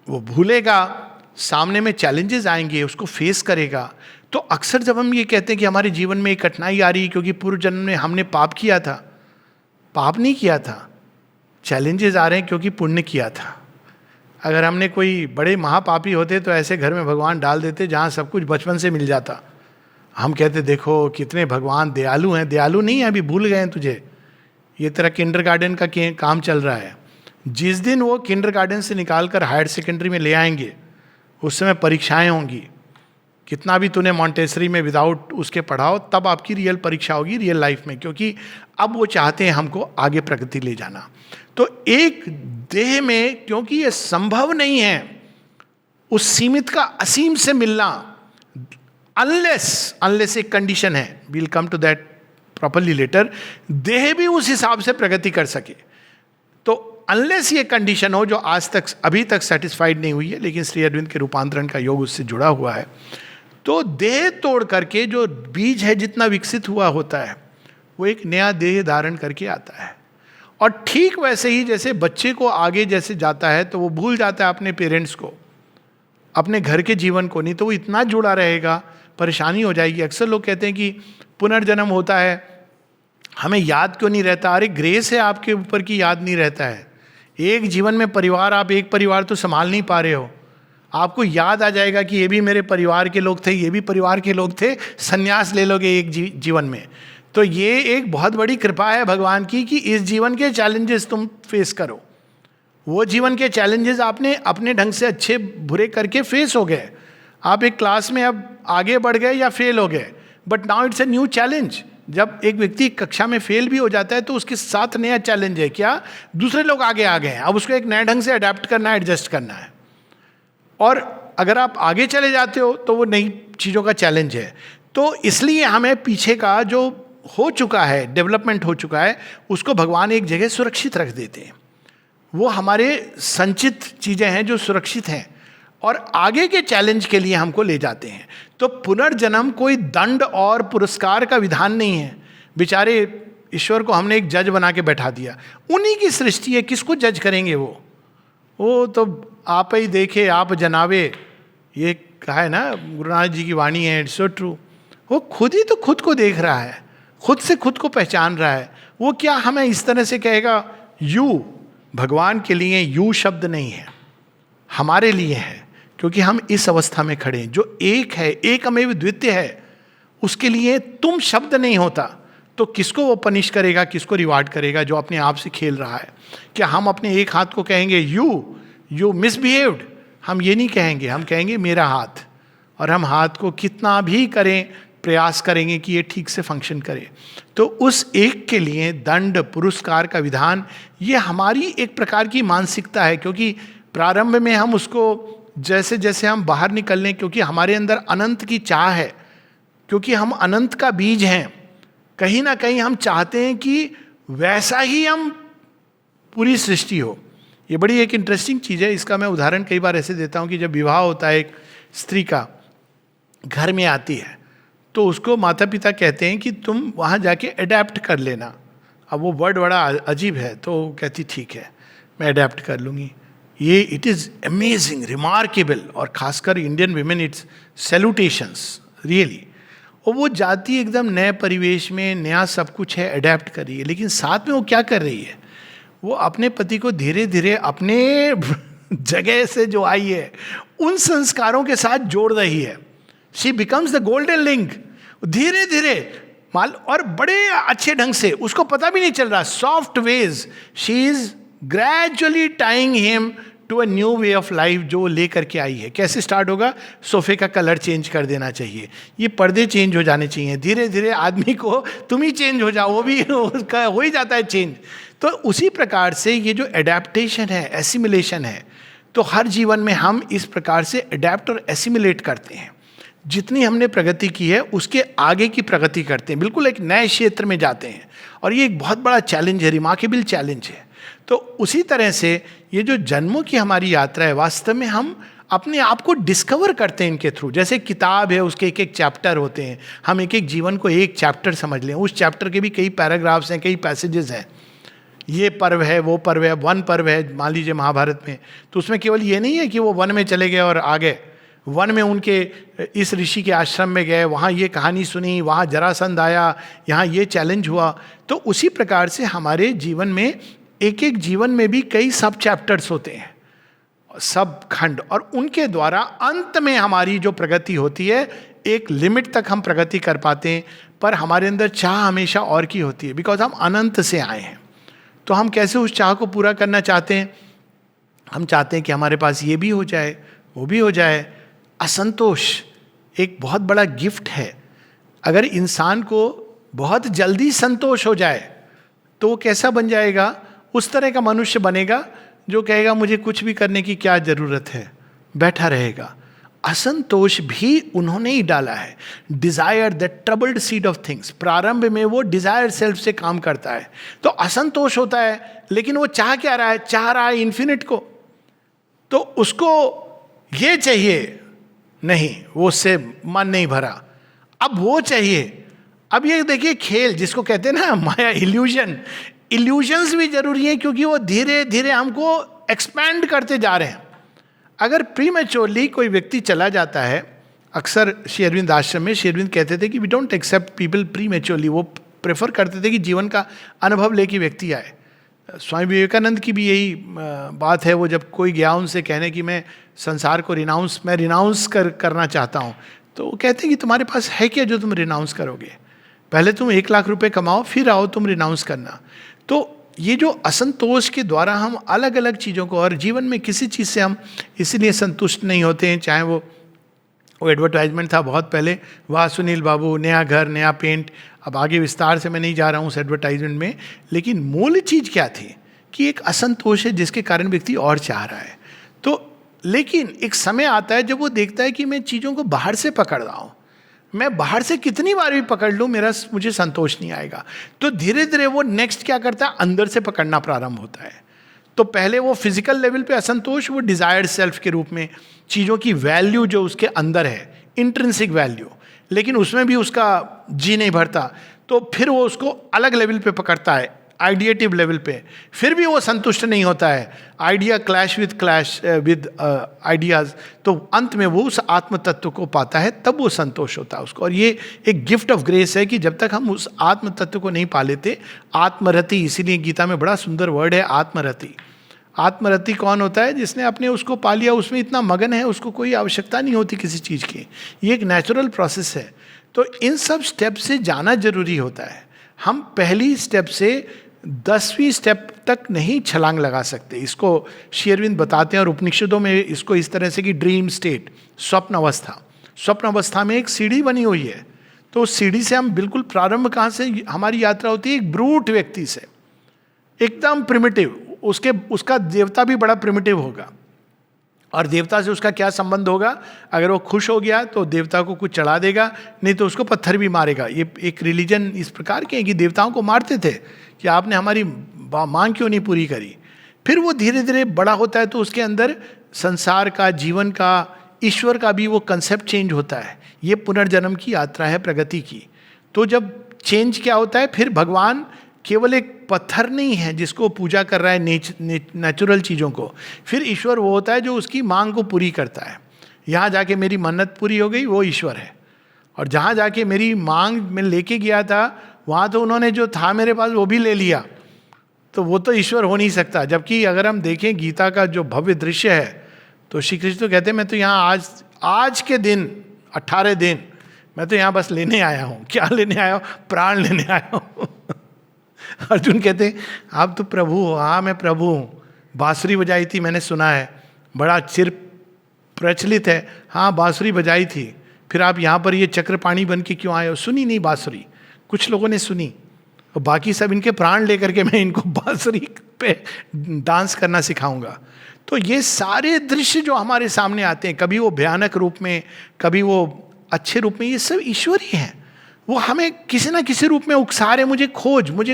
वो भूलेगा, सामने में चैलेंजेस आएंगे, उसको फेस करेगा। तो अक्सर जब हम ये कहते हैं कि हमारे जीवन में एक कठिनाई आ रही है क्योंकि पूर्व जन्म में हमने पाप किया था, पाप नहीं किया था, चैलेंजेस आ रहे हैं क्योंकि पुण्य किया था। अगर हमने कोई बड़े महापापी होते तो ऐसे घर में भगवान डाल देते जहाँ सब कुछ बचपन से मिल जाता। हम कहते देखो कितने भगवान दयालु हैं। दयालु नहीं है, अभी भूल गए हैं तुझे, ये तेरा किंडरगार्टन का काम चल रहा है। जिस दिन वो किंडरगार्टन से निकाल कर हायर सेकेंडरी में ले आएंगे, उस समय परीक्षाएं होंगी, कितना भी तूने मॉन्टेसरी में विदाउट उसके पढ़ाओ, तब आपकी रियल परीक्षा होगी रियल लाइफ में, क्योंकि अब वो चाहते हैं हमको आगे प्रगति ले जाना। तो एक देह में, क्योंकि ये संभव नहीं है उस सीमित का असीम से मिलना, अनलेस एक कंडीशन है, we'll come to that properly later, देह भी उस हिसाब से प्रगति कर सके। तो अनलेस ये कंडीशन हो, जो आज तक अभी तक सेटिस्फाइड नहीं हुई है, लेकिन श्री अरविंद के रूपांतरण का योग उससे जुड़ा हुआ है, तो देह तोड़ करके जो बीज है जितना विकसित हुआ होता है, वो एक नया देह धारण करके आता है। और ठीक वैसे ही जैसे बच्चे को आगे जैसे जाता है तो वो भूल जाता है अपने पेरेंट्स को, अपने घर के जीवन को, नहीं तो वो इतना जुड़ा रहेगा, परेशानी हो जाएगी। अक्सर लोग कहते हैं कि पुनर्जन्म होता है, हमें याद क्यों नहीं रहता? अरे ग्रेस है आपके ऊपर की याद नहीं रहता है। एक जीवन में परिवार, आप एक परिवार तो संभाल नहीं पा रहे हो, आपको याद आ जाएगा कि ये भी मेरे परिवार के लोग थे, ये भी परिवार के लोग थे, संन्यास ले लोगे एक जीवन में। तो ये एक बहुत बड़ी कृपा है भगवान की कि इस जीवन के चैलेंजेस तुम फेस करो। वो जीवन के चैलेंजेस आपने अपने ढंग से अच्छे बुरे करके फेस हो गए, आप एक क्लास में अब आगे बढ़ गए या फेल हो गए, but now it's a new challenge. जब एक व्यक्ति कक्षा में फेल भी हो जाता है तो उसके साथ नया चैलेंज है, क्या? दूसरे लोग आगे आ गए हैं, अब उसको एक नए ढंग से अडेप्ट करना है, एडजस्ट करना है। और अगर आप आगे चले जाते हो तो वो नई चीज़ों का चैलेंज है। तो इसलिए हमें पीछे का जो हो चुका है, डेवलपमेंट हो चुका है, उसको भगवान एक जगह सुरक्षित रख देते हैं। वो हमारे संचित चीज़ें हैं जो सुरक्षित हैं, और आगे के चैलेंज के लिए हमको ले जाते हैं। तो पुनर्जन्म कोई दंड और पुरस्कार का विधान नहीं है। बेचारे ईश्वर को हमने एक जज बना के बैठा दिया, उन्हीं की सृष्टि है, किसको जज करेंगे? वो तो आप ही देखे आप जनावे, ये कहा है ना, गुरु नानक जी की वाणी है, इट्स सो ट्रू। वो खुद ही तो खुद को देख रहा है, खुद से खुद को पहचान रहा है। वो क्या हमें इस तरह से कहेगा यू? भगवान के लिए यू शब्द नहीं है, हमारे लिए है, क्योंकि हम इस अवस्था में खड़े हैं। जो एक है, एकमेव द्वितीय है, उसके लिए तुम शब्द नहीं होता तो किसको वो पनिश करेगा, किसको रिवार्ड करेगा? जो अपने आप से खेल रहा है। क्या हम अपने एक हाथ को कहेंगे यू मिसबिहेव्ड? हम ये नहीं कहेंगे, हम कहेंगे मेरा हाथ। और हम हाथ को कितना भी करें, प्रयास करेंगे कि ये ठीक से फंक्शन करे। तो उस एक के लिए दंड पुरस्कार का विधान, ये हमारी एक प्रकार की मानसिकता है, क्योंकि प्रारंभ में हम उसको जैसे जैसे हम बाहर निकल लें, क्योंकि हमारे अंदर अनंत की चाह है, क्योंकि हम अनंत का बीज हैं, कहीं ना कहीं हम चाहते हैं कि वैसा ही हम पूरी सृष्टि हो। ये बड़ी एक इंटरेस्टिंग चीज़ है। इसका मैं उदाहरण कई बार ऐसे देता हूँ कि जब विवाह होता है एक स्त्री का, घर में आती है, तो उसको माता पिता कहते हैं कि तुम वहाँ जाके अडेप्ट कर लेना। अब वो वर्ड बड़ा अजीब है, तो कहती ठीक है मैं अडेप्ट कर लूँगी। ये इट इज़ अमेजिंग, रिमार्केबल, और खासकर Indian women, it's salutations really. और वो जाती एकदम नए परिवेश में, नया सब कुछ है, अडेप्ट कर रही है, लेकिन साथ में वो क्या कर रही है? वो अपने पति को धीरे धीरे अपने जगह से जो आई है उन संस्कारों के साथ जोड़ रही है। She becomes the golden link, धीरे धीरे माल, और बड़े अच्छे ढंग से, उसको पता भी नहीं चल रहा, soft ways she is gradually tying him to a new way of life जो लेकर के आई है। कैसे स्टार्ट होगा? सोफे का कलर चेंज कर देना चाहिए, ये पर्दे चेंज हो जाने चाहिए, धीरे धीरे आदमी को तुम ही चेंज हो जाओ, वो भी उसका हो ही जाता है चेंज। तो उसी प्रकार से ये जो एडेप्टेशन है, एसिमिलेशन है, तो हर जीवन में हम इस प्रकार से एडेप्ट और एसिमिलेट करते हैं। जितनी हमने प्रगति की है उसके आगे की प्रगति करते हैं, बिल्कुल एक नए क्षेत्र में जाते हैं, और ये एक बहुत बड़ा चैलेंज है, रिमार्केबल चैलेंज है। तो उसी तरह से ये जो जन्मों की हमारी यात्रा है, वास्तव में हम अपने आप को डिस्कवर करते हैं इनके थ्रू। जैसे किताब है, उसके एक एक चैप्टर होते हैं, हम एक एक जीवन को एक चैप्टर समझ लें, उस चैप्टर के भी कई पैराग्राफ्स हैं, कई पैसेजेस हैं। ये पर्व है, वो पर्व है, वन पर्व है मान लीजिए महाभारत में, तो उसमें केवल ये नहीं है कि वो वन में चले गए और आ गए, वन में उनके इस ऋषि के आश्रम में गए, वहाँ ये कहानी सुनी, वहाँ जरासंध आया, यहाँ ये चैलेंज हुआ। तो उसी प्रकार से हमारे जीवन में एक एक जीवन में भी कई सब चैप्टर्स होते हैं, सब खंड, और उनके द्वारा अंत में हमारी जो प्रगति होती है, एक लिमिट तक हम प्रगति कर पाते हैं, पर हमारे अंदर चाह हमेशा और की होती है, बिकॉज हम अनंत से आए हैं। तो हम कैसे उस चाह को पूरा करना चाहते हैं? हम चाहते हैं कि हमारे पास ये भी हो जाए, वो भी हो जाए। असंतोष एक बहुत बड़ा गिफ्ट है। अगर इंसान को बहुत जल्दी संतोष हो जाए तो वो कैसा बन जाएगा? उस तरह का मनुष्य बनेगा जो कहेगा मुझे कुछ भी करने की क्या जरूरत है, बैठा रहेगा। असंतोष भी उन्होंने ही डाला है। Dzire the troubled seed of things, प्रारंभ में वो डिजायर सेल्फ से काम करता है, तो असंतोष होता है, लेकिन वो चाह क्या रहा है? चाह रहा है इन्फिनिट को। तो उसको ये चाहिए नहीं, वो उससे मन नहीं भरा, अब वो चाहिए। अब ये देखिए खेल जिसको कहते हैं ना माया, इल्यूजन। इल्यूजन्स भी जरूरी हैं क्योंकि वो धीरे धीरे हमको एक्सपैंड करते जा रहे हैं। अगर प्रीमेच्योरली कोई व्यक्ति चला जाता है, अक्सर श्री अरविंद आश्रम में श्री अरविंद कहते थे कि we don't accept people prematurely. वो प्रेफर करते थे कि जीवन का अनुभव लेके व्यक्ति आए। स्वामी विवेकानंद की भी यही बात है। वो जब कोई गया उनसे कहने कि मैं संसार को रिनाउंस करना चाहता हूँ, तो वो कहते हैं कि तुम्हारे पास है क्या जो तुम रिनाउंस करोगे? पहले तुम 1 लाख रुपए कमाओ, फिर आओ तुम रिनाउंस करना। तो ये जो असंतोष के द्वारा हम अलग अलग चीज़ों को, और जीवन में किसी चीज़ से हम इसीलिए संतुष्ट नहीं होते हैं, चाहे वो एडवर्टाइजमेंट था बहुत पहले, वाह सुनील बाबू, नया घर, नया पेंट। अब आगे विस्तार से मैं नहीं जा रहा हूँ उस एडवर्टाइजमेंट में, लेकिन मूल चीज़ क्या थी कि एक असंतोष है जिसके कारण व्यक्ति और चाह रहा है। तो लेकिन एक समय आता है जब वो देखता है कि मैं चीज़ों को बाहर से पकड़ रहा हूँ, मैं बाहर से कितनी बार भी पकड़ लूँ मुझे संतोष नहीं आएगा। तो धीरे धीरे वो नेक्स्ट क्या करता है? अंदर से पकड़ना प्रारंभ होता है। तो पहले वो फिजिकल लेवल पे असंतोष, वो डिजायर्ड सेल्फ के रूप में, चीज़ों की वैल्यू जो उसके अंदर है, इंट्रिंसिक वैल्यू, लेकिन उसमें भी उसका जी नहीं भरता, तो फिर वो उसको अलग लेवल पे पकड़ता है, आइडिएटिव लेवल पे। फिर भी वो संतुष्ट नहीं होता है, आइडिया क्लैश विद आइडियाज, तो अंत में वो उस आत्म तत्व को पाता है, तब वो संतोष होता है उसको। और ये एक गिफ्ट ऑफ ग्रेस है कि जब तक हम उस आत्म तत्व को नहीं पा लेते, आत्मरति, इसीलिए गीता में बड़ा सुंदर वर्ड है आत्मरति। आत्मरति कौन होता है? जिसने अपने उसको पा लिया, उसमें इतना मगन है, उसको कोई आवश्यकता नहीं होती किसी चीज़ की। ये एक नेचुरल प्रोसेस है। तो इन सब स्टेप से जाना जरूरी होता है। हम पहली स्टेप से 10वीं स्टेप तक नहीं छलांग लगा सकते। इसको श्री अरविंद बताते हैं, और उपनिषदों में इसको इस तरह से कि ड्रीम स्टेट, स्वप्न अवस्था। स्वप्न अवस्था में एक सीढ़ी बनी हुई है, तो उस सीढ़ी से हम बिल्कुल प्रारंभ कहाँ से हमारी यात्रा होती है? एक ब्रूट व्यक्ति से, एकदम प्रिमिटिव। उसका देवता भी बड़ा प्रिमिटिव होगा, और देवता से उसका क्या संबंध होगा? अगर वो खुश हो गया तो देवता को कुछ चढ़ा देगा, नहीं तो उसको पत्थर भी मारेगा। ये एक रिलीजन इस प्रकार के है कि देवताओं को मारते थे कि आपने हमारी मांग क्यों नहीं पूरी करी। फिर वो धीरे धीरे बड़ा होता है तो उसके अंदर संसार का, जीवन का, ईश्वर का भी वो कंसेप्ट चेंज होता है। ये पुनर्जन्म की यात्रा है प्रगति की। तो जब चेंज क्या होता है, फिर भगवान केवल एक पत्थर नहीं है जिसको पूजा कर रहा है, नेचुरल चीज़ों को। फिर ईश्वर वो होता है जो उसकी मांग को पूरी करता है। यहाँ जाके मेरी मन्नत पूरी हो गई, वो ईश्वर है। और जहाँ जाके मेरी मांग में लेके गया था, वहाँ तो उन्होंने जो था मेरे पास वो भी ले लिया, तो वो तो ईश्वर हो नहीं सकता। जबकि अगर हम देखें गीता का जो भव्य दृश्य है, तो श्री कृष्ण तो कहते हैं मैं तो यहाँ आज के दिन 18 दिन मैं तो यहाँ बस लेने आया हूँ। क्या लेने आया हूँ? प्राण लेने आया हूँ। अर्जुन कहते हैं आप तो प्रभु हो। हाँ मैं प्रभु हूँ। बांसुरी बजाई थी मैंने सुना है, बड़ा चिर प्रचलित है। हाँ बांसुरी बजाई थी, फिर आप यहाँ पर ये चक्रपाणी बन के क्यों आए हो? सुनी नहीं बांसुरी, कुछ लोगों ने सुनी, और बाकी सब इनके प्राण लेकर के मैं इनको बांसुरी पे डांस करना सिखाऊंगा। तो ये सारे दृश्य जो हमारे सामने आते हैं, कभी वो भयानक रूप में, कभी वो अच्छे रूप में, ये सब ईश्वर ही हैं। वो हमें किसी ना किसी रूप में उकसा रहे, मुझे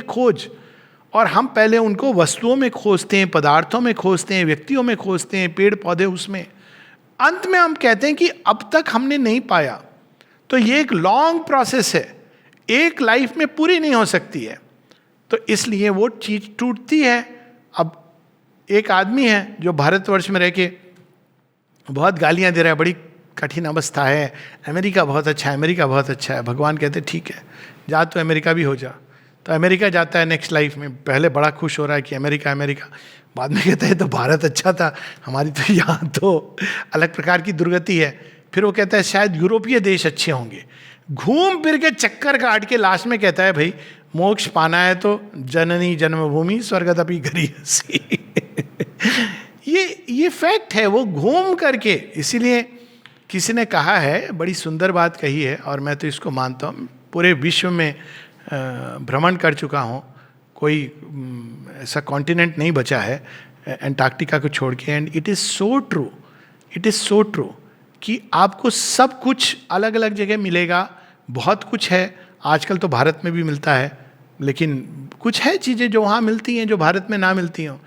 खोज। और हम पहले उनको वस्तुओं में खोजते हैं, पदार्थों में खोजते हैं, व्यक्तियों में खोजते हैं, पेड़ पौधे उसमें। अंत में हम कहते हैं कि अब तक हमने नहीं पाया। तो ये एक लॉन्ग प्रोसेस है, एक लाइफ में पूरी नहीं हो सकती है। तो इसलिए वो चीज टूटती है। अब एक आदमी है जो भारतवर्ष में रह के बहुत गालियां दे रहा है, बड़ी कठिन अवस्था है, अमेरिका बहुत अच्छा है, अमेरिका बहुत अच्छा है। भगवान कहते ठीक है जा, तो अमेरिका भी हो जा। तो अमेरिका जाता है नेक्स्ट लाइफ में, पहले बड़ा खुश हो रहा है कि अमेरिका, बाद में कहता है तो भारत अच्छा था, हमारी तो यहाँ तो अलग प्रकार की दुर्गति है। फिर वो कहता है शायद यूरोपीय देश अच्छे होंगे। घूम फिर के चक्कर काट के लास्ट में कहता है भाई मोक्ष पाना है तो जननी जन्मभूमि स्वर्गदपि गरीयसी। ये फैक्ट है, वो घूम करके। इसीलिए किसी ने कहा है, बड़ी सुंदर बात कही है और मैं तो इसको मानता हूँ, पूरे विश्व में भ्रमण कर चुका हूँ, कोई ऐसा कॉन्टिनेंट नहीं बचा है एंटार्क्टिका को छोड़ के, and it is so true, it is so true कि आपको सब कुछ अलग अलग जगह मिलेगा, बहुत कुछ है, आजकल तो भारत में भी मिलता है, लेकिन कुछ है चीज़ें जो वहाँ मिलती हैं जो भारत में ना मिलती हों,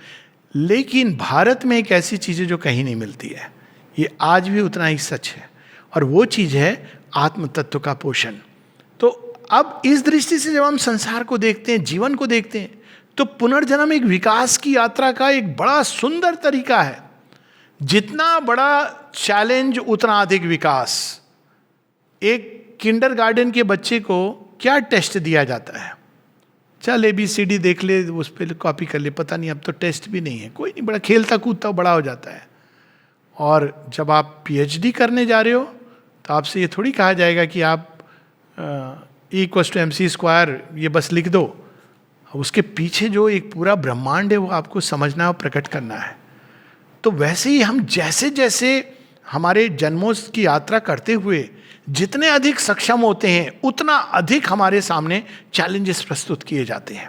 लेकिन भारत में एक ऐसी चीज़ें जो कहीं नहीं मिलती है, ये आज भी उतना ही सच है, और वो चीज़ है आत्म तत्व का पोषण। तो अब इस दृष्टि से जब हम संसार को देखते हैं, जीवन को देखते हैं, तो पुनर्जन्म एक विकास की यात्रा का एक बड़ा सुंदर तरीका है। जितना बड़ा चैलेंज उतना अधिक विकास। एक किंडरगार्टन के बच्चे को क्या टेस्ट दिया जाता है? चल ABCD देख ले, उस पर कॉपी कर ले, पता नहीं, अब तो टेस्ट भी नहीं है, कोई नहीं, बड़ा खेलता कूदता बड़ा हो जाता है। और जब आप PhD करने जा रहे हो तो आपसे ये थोड़ी कहा जाएगा कि आप E=mc², ये बस लिख दो। उसके पीछे जो एक पूरा ब्रह्मांड है वो आपको समझना और प्रकट करना है। तो वैसे ही हम जैसे जैसे हमारे जन्मों की यात्रा करते हुए जितने अधिक सक्षम होते हैं, उतना अधिक हमारे सामने चैलेंजेस प्रस्तुत किए जाते हैं।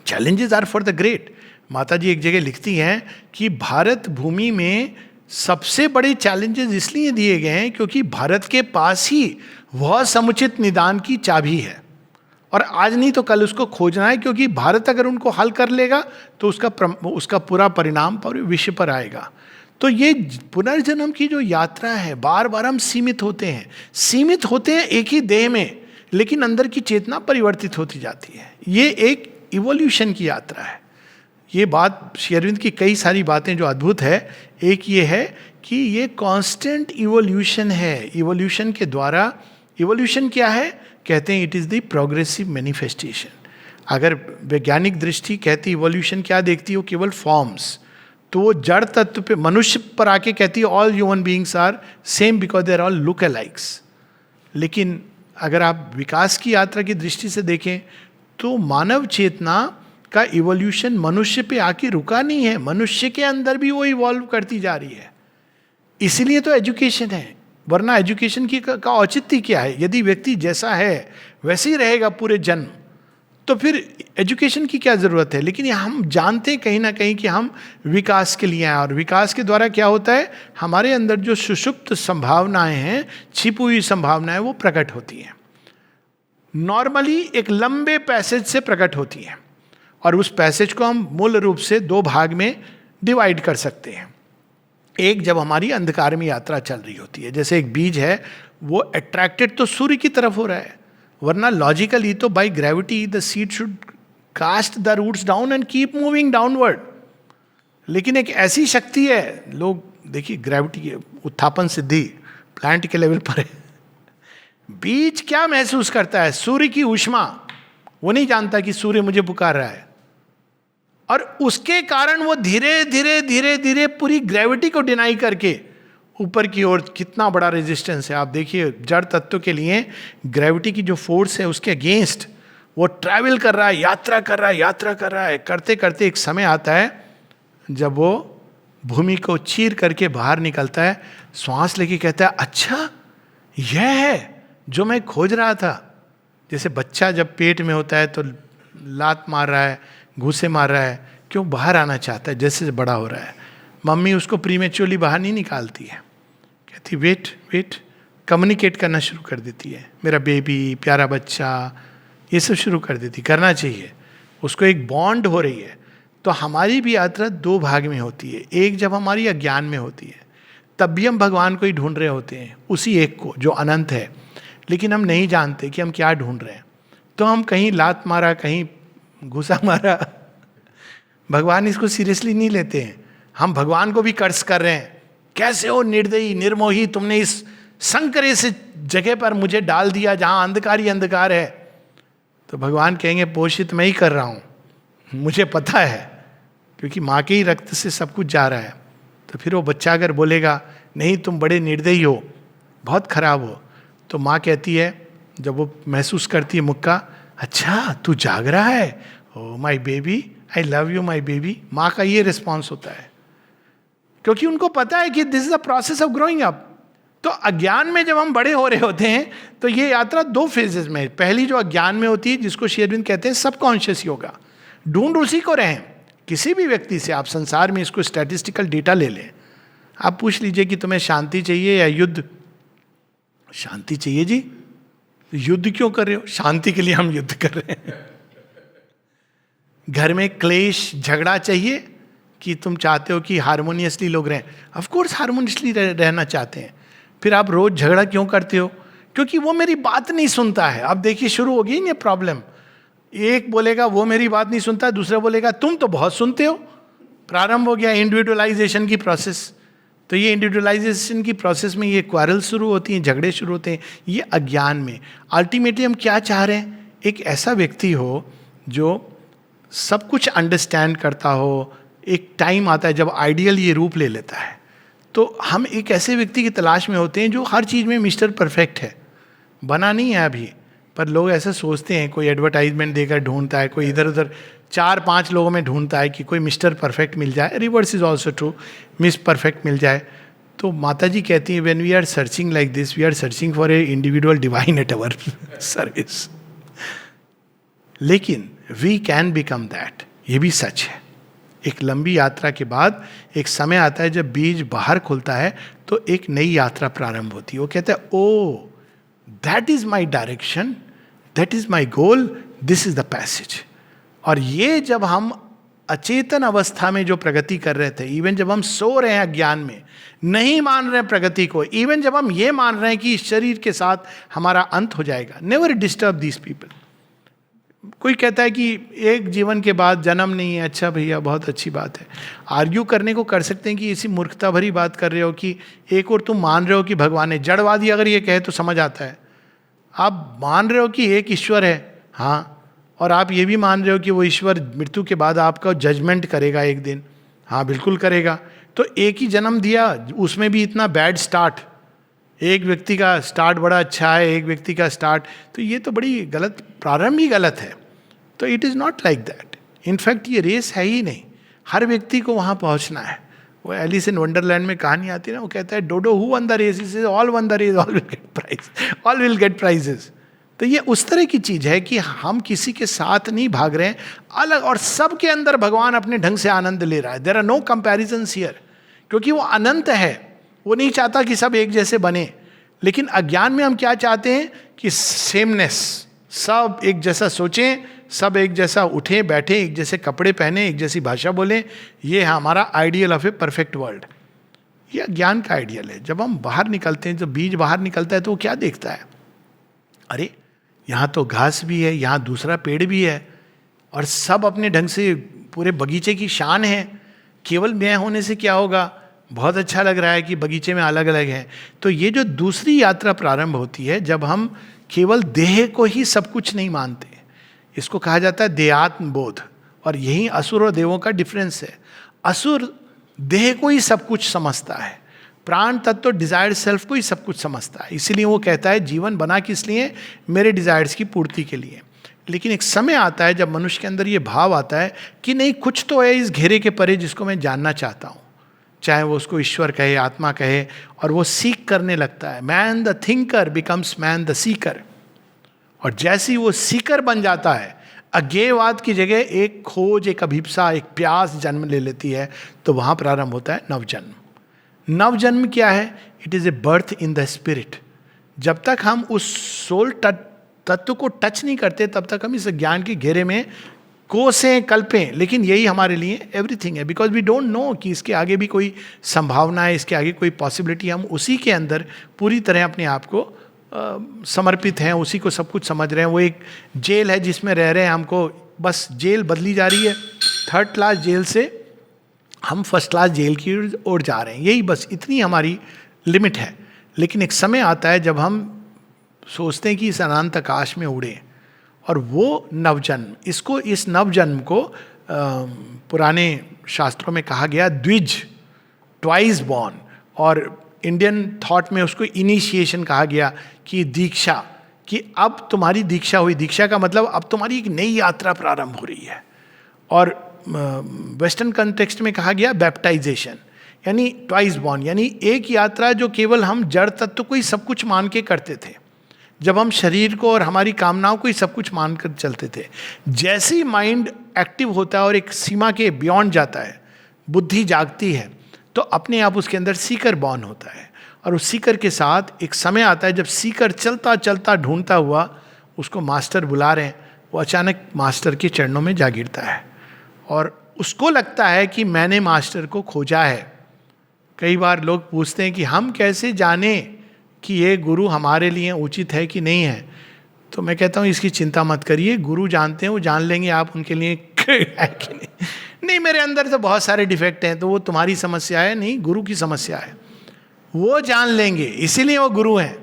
Challenges are for the great. माता जी एक जगह लिखती हैं कि भारत भूमि में सबसे बड़े चैलेंजेस इसलिए दिए गए हैं क्योंकि भारत के पास ही वह समुचित निदान की चाबी है, और आज नहीं तो कल उसको खोजना है, क्योंकि भारत अगर उनको हल कर लेगा तो उसका पूरा परिणाम पूरे विश्व पर आएगा। तो ये पुनर्जन्म की जो यात्रा है, बार बार हम सीमित होते हैं एक ही देह में, लेकिन अंदर की चेतना परिवर्तित होती जाती है। ये एक इवोल्यूशन की यात्रा है। ये बात श्री अरविंद की कई सारी बातें जो अद्भुत है, एक ये है कि ये कांस्टेंट इवोल्यूशन है। इवोल्यूशन के द्वारा, इवोल्यूशन क्या है? कहते हैं it is the progressive manifestation. अगर वैज्ञानिक दृष्टि कहती इवोल्यूशन क्या देखती हो? केवल फॉर्म्स। तो वो जड़ तत्व पे, मनुष्य पर आके कहती है all human beings are same because they are all look alikes. लेकिन अगर आप विकास की यात्रा की दृष्टि से देखें तो मानव चेतना का इवोल्यूशन मनुष्य पे आके रुका नहीं है, मनुष्य के अंदर भी वो इवॉल्व करती जा रही है। इसीलिए तो एजुकेशन है, वरना एजुकेशन की का औचित्य क्या है? यदि व्यक्ति जैसा है वैसे ही रहेगा पूरे जन्म, तो फिर एजुकेशन की क्या ज़रूरत है? लेकिन हम जानते हैं कहीं ना कहीं कि हम विकास के लिए आए, और विकास के द्वारा क्या होता है? हमारे अंदर जो सुषुप्त संभावनाएं हैं, छिपी हुई संभावनाएं, वो प्रकट होती हैं। नॉर्मली एक लंबे पैसेज से प्रकट होती हैं, और उस पैसेज को हम मूल रूप से दो भाग में डिवाइड कर सकते हैं। एक, जब हमारी अंधकार में यात्रा चल रही होती है, जैसे एक बीज है, वो अट्रैक्टेड तो सूर्य की तरफ हो रहा है, वरना लॉजिकली तो by gravity the seed should cast the roots down and keep moving downward. लेकिन एक ऐसी शक्ति है, लोग देखिए ग्रेविटी, उत्थापन सिद्धि प्लांट के लेवल पर है। बीज क्या महसूस करता है? सूर्य की ऊष्मा। वो नहीं जानता कि सूर्य मुझे पुकार रहा है, और उसके कारण वो धीरे धीरे धीरे धीरे पूरी ग्रेविटी को डिनाई करके ऊपर की ओर, कितना बड़ा रेजिस्टेंस है आप देखिए। जड़ तत्व के लिए ग्रेविटी की जो फोर्स है उसके अगेंस्ट वो ट्रैवल कर रहा है, यात्रा कर रहा है। करते करते एक समय आता है जब वो भूमि को चीर करके बाहर निकलता है, श्वास लेके कहता है, अच्छा यह है जो मैं खोज रहा था। जैसे बच्चा जब पेट में होता है तो लात मार रहा है, घूसे मार रहा है, क्यों? बाहर आना चाहता है। जैसे बड़ा हो रहा है, मम्मी उसको प्रीमेच्योरली बाहर नहीं निकालती है, कहती वेट, कम्युनिकेट करना शुरू कर देती है, मेरा बेबी, प्यारा बच्चा, ये सब शुरू कर देती, करना चाहिए उसको, एक बॉन्ड हो रही है। तो हमारी भी यात्रा दो भाग में होती है। एक जब हमारी अज्ञान में होती है, तब भी हम भगवान को ही ढूंढ रहे होते हैं, उसी एक को जो अनंत है, लेकिन हम नहीं जानते कि हम क्या ढूंढ रहे हैं। तो हम कहीं लात मारा, कहीं घुसा मारा, भगवान इसको सीरियसली नहीं लेते हैं। हम भगवान को भी कर्ज कर रहे हैं, कैसे हो निर्दयी, निर्मोही, तुमने इस संकरे से जगह पर मुझे डाल दिया जहां अंधकार ही अंधकार है। तो भगवान कहेंगे पोषित मैं ही कर रहा हूं, मुझे पता है, क्योंकि माँ के ही रक्त से सब कुछ जा रहा है। तो फिर वो बच्चा अगर बोलेगा नहीं तुम बड़े निर्दयी हो, बहुत खराब हो, तो माँ कहती है, जब वो महसूस करती है मुक्का, अच्छा तू जाग रहा है, oh my baby, I love you my baby. माँ का ये रिस्पॉन्स होता है, क्योंकि उनको पता है कि this is the process of growing up. तो अज्ञान में जब हम बड़े हो रहे होते हैं तो ये यात्रा दो फेजेस में है। पहली जो अज्ञान में होती है, जिसको श्री अरविंद कहते हैं सबकॉन्शियस योगा, ढूंढ उसी को रहें। किसी भी व्यक्ति से आप संसार में इसको स्टैटिस्टिकल डेटा ले लें, आप पूछ लीजिए कि तुम्हें शांति चाहिए या युद्ध? शांति चाहिए जी। युद्ध क्यों कर रहे हो? शांति के लिए हम युद्ध कर रहे हैं। घर में क्लेश झगड़ा चाहिए कि तुम चाहते हो कि हारमोनियसली लोग रहें? ऑफ कोर्स हारमोनियसली रहना चाहते हैं। फिर आप रोज झगड़ा क्यों करते हो? क्योंकि वो मेरी बात नहीं सुनता है। अब देखिए शुरू होगी ना प्रॉब्लम। एक बोलेगा वो मेरी बात नहीं सुनता, दूसरा बोलेगा तुम तो बहुत सुनते हो। प्रारंभ हो गया इंडिविजुअलाइजेशन की प्रोसेस। तो ये इंडिविजुअलाइजेशन की प्रोसेस में ये क्वारल शुरू होती हैं, झगड़े शुरू होते हैं, ये अज्ञान में। अल्टीमेटली हम क्या चाह रहे हैं? एक ऐसा व्यक्ति हो जो सब कुछ अंडरस्टैंड करता हो। एक टाइम आता है जब आइडियल ये रूप ले लेता है, तो हम एक ऐसे व्यक्ति की तलाश में होते हैं जो हर चीज़ में मिस्टर परफेक्ट है। बना नहीं है अभी, पर लोग ऐसा सोचते हैं। कोई एडवर्टाइजमेंट देकर ढूंढता है, कोई इधर उधर 4-5 लोगों में ढूंढता है कि कोई मिस्टर परफेक्ट मिल जाए। Reverse is also true, miss perfect मिल जाए। तो माता जी कहती हैं, when we are searching like this, we are searching for a individual divine at our service. लेकिन वी कैन बिकम दैट, ये भी सच है। एक लंबी यात्रा के बाद एक समय आता है जब बीज बाहर खुलता है तो एक नई यात्रा प्रारंभ होती है। वो कहता है oh that is my direction, that is my goal, this is the passage. और ये जब हम अचेतन अवस्था में जो प्रगति कर रहे थे, इवन जब हम सो रहे हैं अज्ञान में, नहीं मान रहे हैं प्रगति को, इवन जब हम ये मान रहे हैं कि इस शरीर के साथ हमारा अंत हो जाएगा, नेवर डिस्टर्ब दीज पीपल। कोई कहता है कि एक जीवन के बाद जन्म नहीं है। अच्छा भैया, बहुत अच्छी बात है। आर्ग्यू करने को कर सकते हैं कि इसी मूर्खता भरी बात कर रहे हो कि एक और तुम मान रहे हो कि भगवान है। जड़वादी अगर ये कहे तो समझ आता है। आप मान रहे हो कि एक ईश्वर है, हाँ, और आप ये भी मान रहे हो कि वो ईश्वर मृत्यु के बाद आपका जजमेंट करेगा एक दिन, हाँ बिल्कुल करेगा। तो एक ही जन्म दिया, उसमें भी इतना बैड स्टार्ट। एक व्यक्ति का स्टार्ट बड़ा अच्छा है, एक व्यक्ति का स्टार्ट, तो ये तो बड़ी गलत, प्रारंभ ही गलत है। तो it is not like that. In fact ये रेस है ही नहीं, हर व्यक्ति को वहाँ पहुँचना है। वो एलिस इन वंडरलैंड में कहानी आती है ना, वो कहता है Dodo who won the race, is all won the race, all will get prize, all will get prizes. तो ये उस तरह की चीज़ है कि हम किसी के साथ नहीं भाग रहे हैं, अलग, और सबके अंदर भगवान अपने ढंग से आनंद ले रहा है। There are no comparisons here, क्योंकि वो अनंत है। वो नहीं चाहता कि सब एक जैसे बने। लेकिन अज्ञान में हम क्या चाहते हैं कि सेमनेस, सब एक जैसा सोचें, सब एक जैसा उठें बैठें, एक जैसे कपड़े पहने, एक जैसी भाषा बोलें। ये है हमारा ideal of a perfect world. ये अज्ञान का आइडियल है। जब हम बाहर निकलते हैं, जब बीज बाहर निकलता है तो वो क्या देखता है? अरे यहाँ तो घास भी है, यहाँ दूसरा पेड़ भी है, और सब अपने ढंग से पूरे बगीचे की शान है। केवल मैं होने से क्या होगा? बहुत अच्छा लग रहा है कि बगीचे में अलग अलग है। तो ये जो दूसरी यात्रा प्रारंभ होती है, जब हम केवल देह को ही सब कुछ नहीं मानते, इसको कहा जाता है देहात्म बोध। और यही असुर और देवों का डिफरेंस है। असुर देह को ही सब कुछ समझता है, प्राण तत्व डिजायर्ड सेल्फ को ही सब कुछ समझता है। इसीलिए वो कहता है जीवन बना किस लिए? मेरे डिजायर्स की पूर्ति के लिए। लेकिन एक समय आता है जब मनुष्य के अंदर ये भाव आता है कि नहीं, कुछ तो है इस घेरे के परे जिसको मैं जानना चाहता हूँ, चाहे वो उसको ईश्वर कहे, आत्मा कहे, और वो सीख करने लगता है। Man the thinker becomes man the seeker. और जैसे ही वो सीकर बन जाता है, अज्ञेयवाद की जगह एक खोज, एक अभिप्सा, एक प्यास जन्म ले लेती है, तो वहाँ प्रारंभ होता है नवजन्म। नवजन्म क्या है? It is a birth in the spirit. जब तक हम उस सोल तत्व को टच नहीं करते, तब तक हम इस ज्ञान के घेरे में कोसें कल्पें, लेकिन यही हमारे लिए एवरीथिंग है। बिकॉज वी डोंट नो कि इसके आगे भी कोई संभावना है, इसके आगे कोई पॉसिबिलिटी। हम उसी के अंदर पूरी तरह अपने आप को समर्पित हैं, उसी को सब कुछ समझ रहे हैं। वो एक जेल है जिसमें रह रहे हैं, हमको बस जेल बदली जा रही है। थर्ड क्लास जेल से हम फर्स्ट क्लास जेल की ओर जा रहे हैं, यही बस इतनी हमारी लिमिट है। लेकिन एक समय आता है जब हम सोचते हैं कि इस अनंत आकाश में उड़े, और वो नवजन्म, इसको, इस नवजन्म को पुराने शास्त्रों में कहा गया द्विज, ट्वाइस बॉर्न, और इंडियन थॉट में उसको इनिशिएशन कहा गया कि दीक्षा, कि अब तुम्हारी दीक्षा हुई। दीक्षा का मतलब अब तुम्हारी एक नई यात्रा प्रारंभ हो रही है। और वेस्टर्न कंटेक्स्ट में कहा गया बैप्टाइजेशन, यानी ट्वाइस बॉर्न, यानी एक यात्रा जो केवल हम जड़ तत्व को ही सब कुछ मान के करते थे, जब हम शरीर को और हमारी कामनाओं को ही सब कुछ मानकर चलते थे। जैसे ही माइंड एक्टिव होता है और एक सीमा के बियॉन्ड जाता है, बुद्धि जागती है, तो अपने आप उसके अंदर सीकर बॉर्न होता है। और उस सीकर के साथ एक समय आता है जब सीकर चलता चलता ढूंढता हुआ उसको मास्टर बुला रहे हैं, वो अचानक मास्टर के चरणों में जा गिरता है और उसको लगता है कि मैंने मास्टर को खोजा है। कई बार लोग पूछते हैं कि हम कैसे जाने कि ये गुरु हमारे लिए उचित है कि नहीं है। तो मैं कहता हूँ इसकी चिंता मत करिए, गुरु जानते हैं, वो जान लेंगे आप उनके लिए है कि नहीं। नहीं, मेरे अंदर तो बहुत सारे डिफेक्ट हैं, तो वो तुम्हारी समस्या है नहीं, गुरु की समस्या है। वो जान लेंगे, इसीलिए वो गुरु हैं।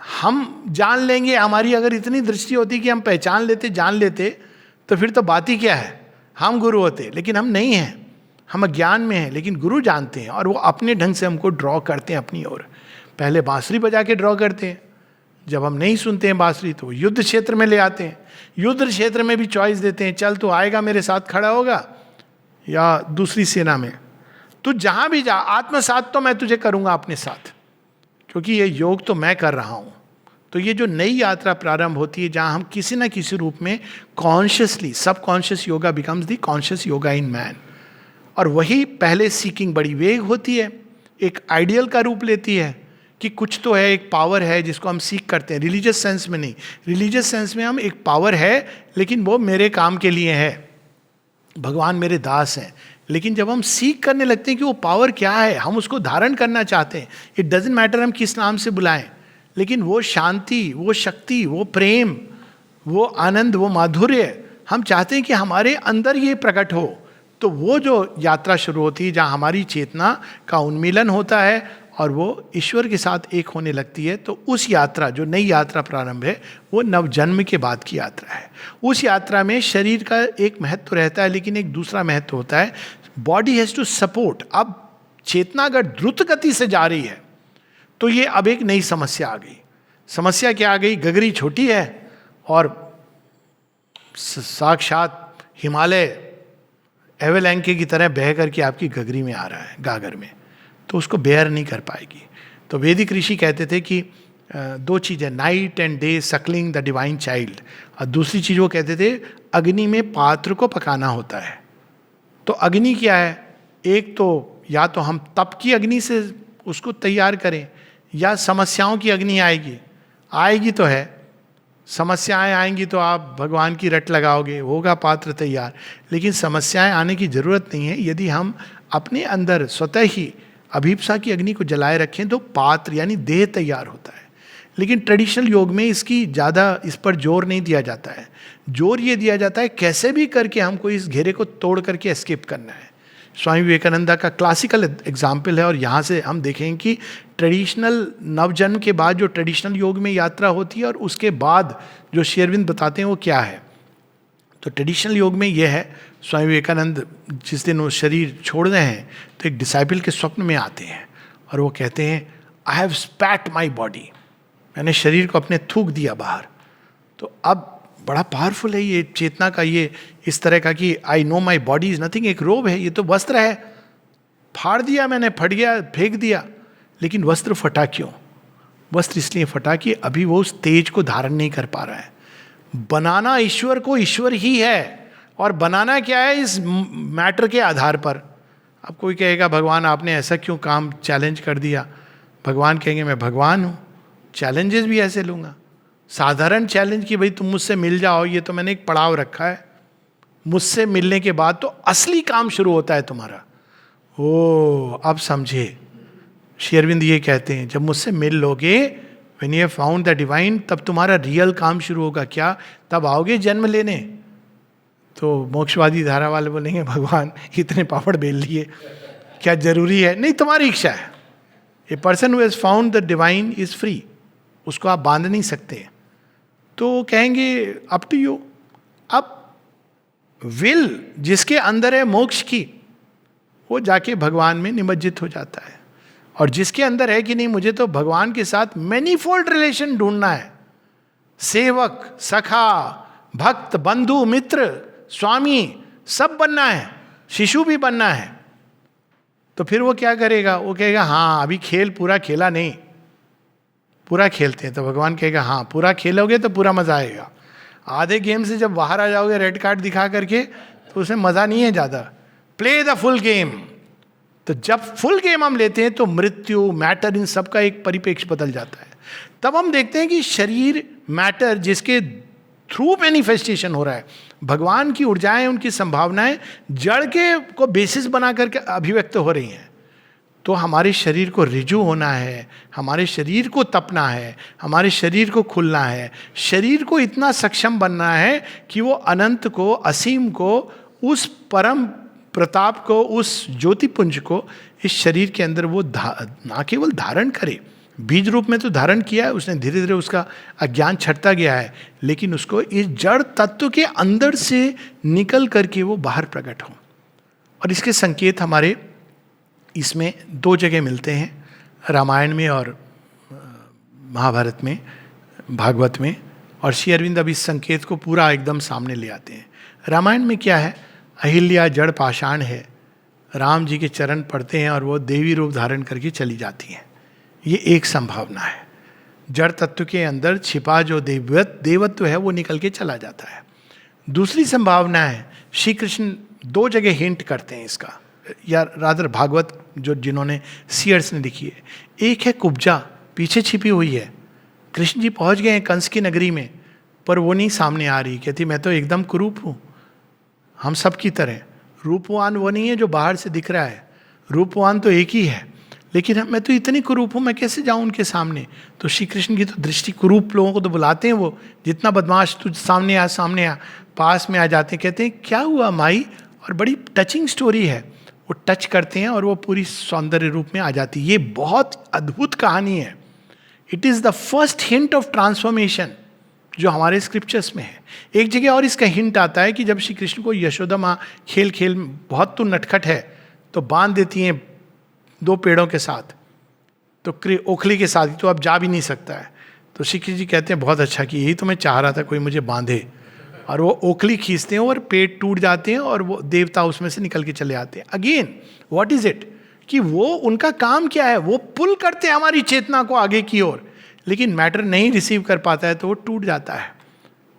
हम जान लेंगे, हमारी अगर इतनी दृष्टि होती कि हम पहचान लेते, जान लेते, तो फिर तो बात ही क्या है, हम गुरु होते। लेकिन हम नहीं हैं, हम अज्ञान में हैं, लेकिन गुरु जानते हैं और वो अपने ढंग से हमको ड्रॉ करते हैं अपनी ओर। पहले बांसुरी बजा के ड्रॉ करते हैं, जब हम नहीं सुनते हैं बांसुरी तो युद्ध क्षेत्र में ले आते हैं। युद्ध क्षेत्र में भी चॉइस देते हैं, चल तू आएगा मेरे साथ खड़ा होगा या दूसरी सेना में, तू जहां भी जा, आत्मसात तो मैं तुझे करूंगा अपने साथ, क्योंकि ये योग तो मैं कर रहा हूं। तो ये जो नई यात्रा प्रारंभ होती है, जहां हम किसी ना किसी रूप में consciously, subconscious yoga becomes the conscious yoga in man. और वही पहले सीकिंग बड़ी वेग होती है, एक आइडियल का रूप लेती है कि कुछ तो है, एक पावर है जिसको हम सीख करते हैं। रिलीजियस सेंस में नहीं, रिलीजियस सेंस में हम एक पावर है, लेकिन वो मेरे काम के लिए है, भगवान मेरे दास हैं। लेकिन जब हम सीख करने लगते हैं कि वो पावर क्या है, हम उसको धारण करना चाहते हैं, इट डजेंट मैटर हम किस नाम से बुलाएं, लेकिन वो शांति, वो शक्ति, वो प्रेम, वो आनंद, वो माधुर्य हम चाहते हैं कि हमारे अंदर ये प्रकट हो। तो वो जो यात्रा शुरू होती है, जहाँ हमारी चेतना का उन्मीलन होता है और वो ईश्वर के साथ एक होने लगती है, तो उस यात्रा, जो नई यात्रा प्रारंभ है, वो नवजन्म के बाद की यात्रा है। उस यात्रा में शरीर का एक महत्व रहता है, लेकिन एक दूसरा महत्व होता है, बॉडी हैज टू सपोर्ट। अब चेतना अगर द्रुत गति से जा रही है तो ये अब एक नई समस्या आ गई। समस्या क्या आ गई? गगरी छोटी है और साक्षात हिमालय एवेलैंके की तरह बह करके आपकी गगरी में आ रहा है, गागर में, तो उसको बेयर नहीं कर पाएगी। तो वैदिक ऋषि कहते थे कि दो चीज़ें, night and day Suckling the divine child, और दूसरी चीज़ वो कहते थे अग्नि में पात्र को पकाना होता है। तो अग्नि क्या है? एक तो या तो हम तप की अग्नि से उसको तैयार करें, या समस्याओं की अग्नि आएगी तो है, समस्याएं आएंगी तो आप भगवान की रट लगाओगे, होगा पात्र तैयार। लेकिन समस्याएं आने की जरूरत नहीं है, यदि हम अपने अंदर स्वतः ही अभिप्सा की अग्नि को जलाए रखें तो पात्र यानी देह तैयार होता है। लेकिन ट्रेडिशनल योग में इसकी ज़्यादा इस पर जोर नहीं दिया जाता है। जोर ये दिया जाता है कैसे भी करके हमको इस घेरे को तोड़ करके एस्केप करना है। स्वामी विवेकानंदा का क्लासिकल एग्जाम्पल है, और यहाँ से हम देखें कि ट्रेडिशनल नवजन्म के बाद जो ट्रेडिशनल योग में यात्रा होती है और उसके बाद जो श्री अरविंद बताते हैं वो क्या है। तो ट्रेडिशनल योग में ये है, स्वामी विवेकानंद जिस दिन वो शरीर छोड़ रहे हैं तो एक डिसाइपल के स्वप्न में आते हैं और वो कहते हैं आई हैव स्पैट माई बॉडी, मैंने शरीर को अपने थूक दिया बाहर। तो अब बड़ा पावरफुल है ये चेतना का, ये इस तरह का कि I know my body is nothing. एक रोब है, ये तो वस्त्र है, फाड़ दिया मैंने, फट गया, फेंक दिया। लेकिन वस्त्र फटा क्यों? वस्त्र इसलिए फटा कि अभी वो उस तेज को धारण नहीं कर पा रहा है। बनाना ईश्वर को ईश्वर ही है, और बनाना क्या है इस मैटर के आधार पर। अब कोई कहेगा भगवान आपने ऐसा क्यों काम चैलेंज कर दिया? भगवान कहेंगे मैं भगवान हूँ, चैलेंजेस भी ऐसे लूँगा। साधारण चैलेंज कि भाई तुम मुझसे मिल जाओ, ये तो मैंने एक पड़ाव रखा है। मुझसे मिलने के बाद तो असली काम शुरू होता है तुम्हारा। ओ अब समझे, श्री अरविंद ये कहते हैं जब मुझसे मिल लोगे, when you have found the divine, तब तुम्हारा रियल काम शुरू होगा। क्या? तब आओगे जन्म लेने। तो मोक्षवादी धारा वाले बोलेंगे भगवान इतने पापड़ बेल लिए, क्या जरूरी है? नहीं, तुम्हारी इच्छा है। A person who has found the divine is free, उसको आप बांध नहीं सकते। तो कहेंगे अप टू यू। अब विल जिसके अंदर है मोक्ष की, वो जाके भगवान में निमज्जित हो जाता है। और जिसके अंदर है कि नहीं मुझे तो भगवान के साथ मैनीफोल्ड रिलेशन ढूंढना है, सेवक, सखा, भक्त, बंधु, मित्र, स्वामी सब बनना है, शिशु भी बनना है, तो फिर वो क्या करेगा, वो कहेगा हाँ अभी खेल पूरा खेला नहीं, पूरा खेलते हैं। तो भगवान कहेगा हाँ पूरा खेलोगे तो पूरा मजा आएगा, आधे गेम से जब बाहर आ जाओगे रेड कार्ड दिखा करके तो उसमें मजा नहीं है ज्यादा, प्ले द फुल गेम। तो जब फुल गेम हम लेते हैं तो मृत्यु, मैटर, इन सब का एक परिप्रेक्ष्य बदल जाता है। तब हम देखते हैं कि शरीर, मैटर, जिसके थ्रू मैनिफेस्टेशन हो रहा है, भगवान की ऊर्जाएं, उनकी संभावनाएं जड़ के को बेसिस बना करके अभिव्यक्त हो रही हैं। तो हमारे शरीर को रिजु होना है, हमारे शरीर को तपना है, हमारे शरीर को खुलना है, शरीर को इतना सक्षम बनना है कि वो अनंत को, असीम को, उस परम प्रताप को, उस ज्योतिपुंज को इस शरीर के अंदर वो ना केवल धारण करे, बीज रूप में तो धारण किया है उसने, धीरे धीरे उसका अज्ञान छटता गया है, लेकिन उसको इस जड़ तत्व के अंदर से निकल करके वो बाहर प्रकट हो। और इसके संकेत हमारे इसमें दो जगह मिलते हैं, रामायण में और महाभारत में, भागवत में। और श्री अरविंद अब इस संकेत को पूरा एकदम सामने ले आते हैं। रामायण में क्या है, अहिल्या जड़ पाषाण है, राम जी के चरण पड़ते हैं और वो देवी रूप धारण करके चली जाती हैं। ये एक संभावना है, जड़ तत्व के अंदर छिपा जो देवत्व है वो निकल के चला जाता है। दूसरी संभावना है, श्री कृष्ण दो जगह हिंट करते हैं इसका, या रादर भागवत जो जिन्होंने सीयर्स ने लिखी है। एक है कुब्जा, पीछे छिपी हुई है, कृष्ण जी पहुंच गए हैं कंस की नगरी में, पर वो नहीं सामने आ रही, कहती मैं तो एकदम कुरूप हूँ, हम सब की तरह। रूपवान वो नहीं है जो बाहर से दिख रहा है, रूपवान तो एक ही है, लेकिन मैं तो इतनी कुरूप हूँ, मैं कैसे जाऊँ उनके सामने। तो श्री कृष्ण की तो दृष्टि, कुरूप लोगों को तो बुलाते हैं वो, जितना बदमाश तुझ सामने आ, सामने आ, पास में आ जाते हैं, कहते हैं क्या हुआ माई, और बड़ी टचिंग स्टोरी है, वो टच करते हैं और वो पूरी सौंदर्य रूप में आ जाती है। ये बहुत अद्भुत कहानी है। It is the first hint of transformation जो हमारे स्क्रिप्चर्स में है। एक जगह और इसका हिंट आता है कि जब श्री कृष्ण को यशोदा माँ खेल खेल में बहुत तो नटखट है तो बांध देती हैं दो पेड़ों के साथ, तो ओखली के साथ, तो अब जा भी नहीं सकता है। तो श्री कृष्ण जी कहते हैं बहुत अच्छा कि यही तो मैं चाह रहा था, कोई मुझे बांधे, और वो ओखली खींचते हैं और पेड़ टूट जाते हैं और वो देवता उसमें से निकल के चले आते हैं। अगेन व्हाट इज इट, कि वो उनका काम क्या है, वो पुल करते हैं हमारी चेतना को आगे की ओर, लेकिन मैटर नहीं रिसीव कर पाता है तो वो टूट जाता है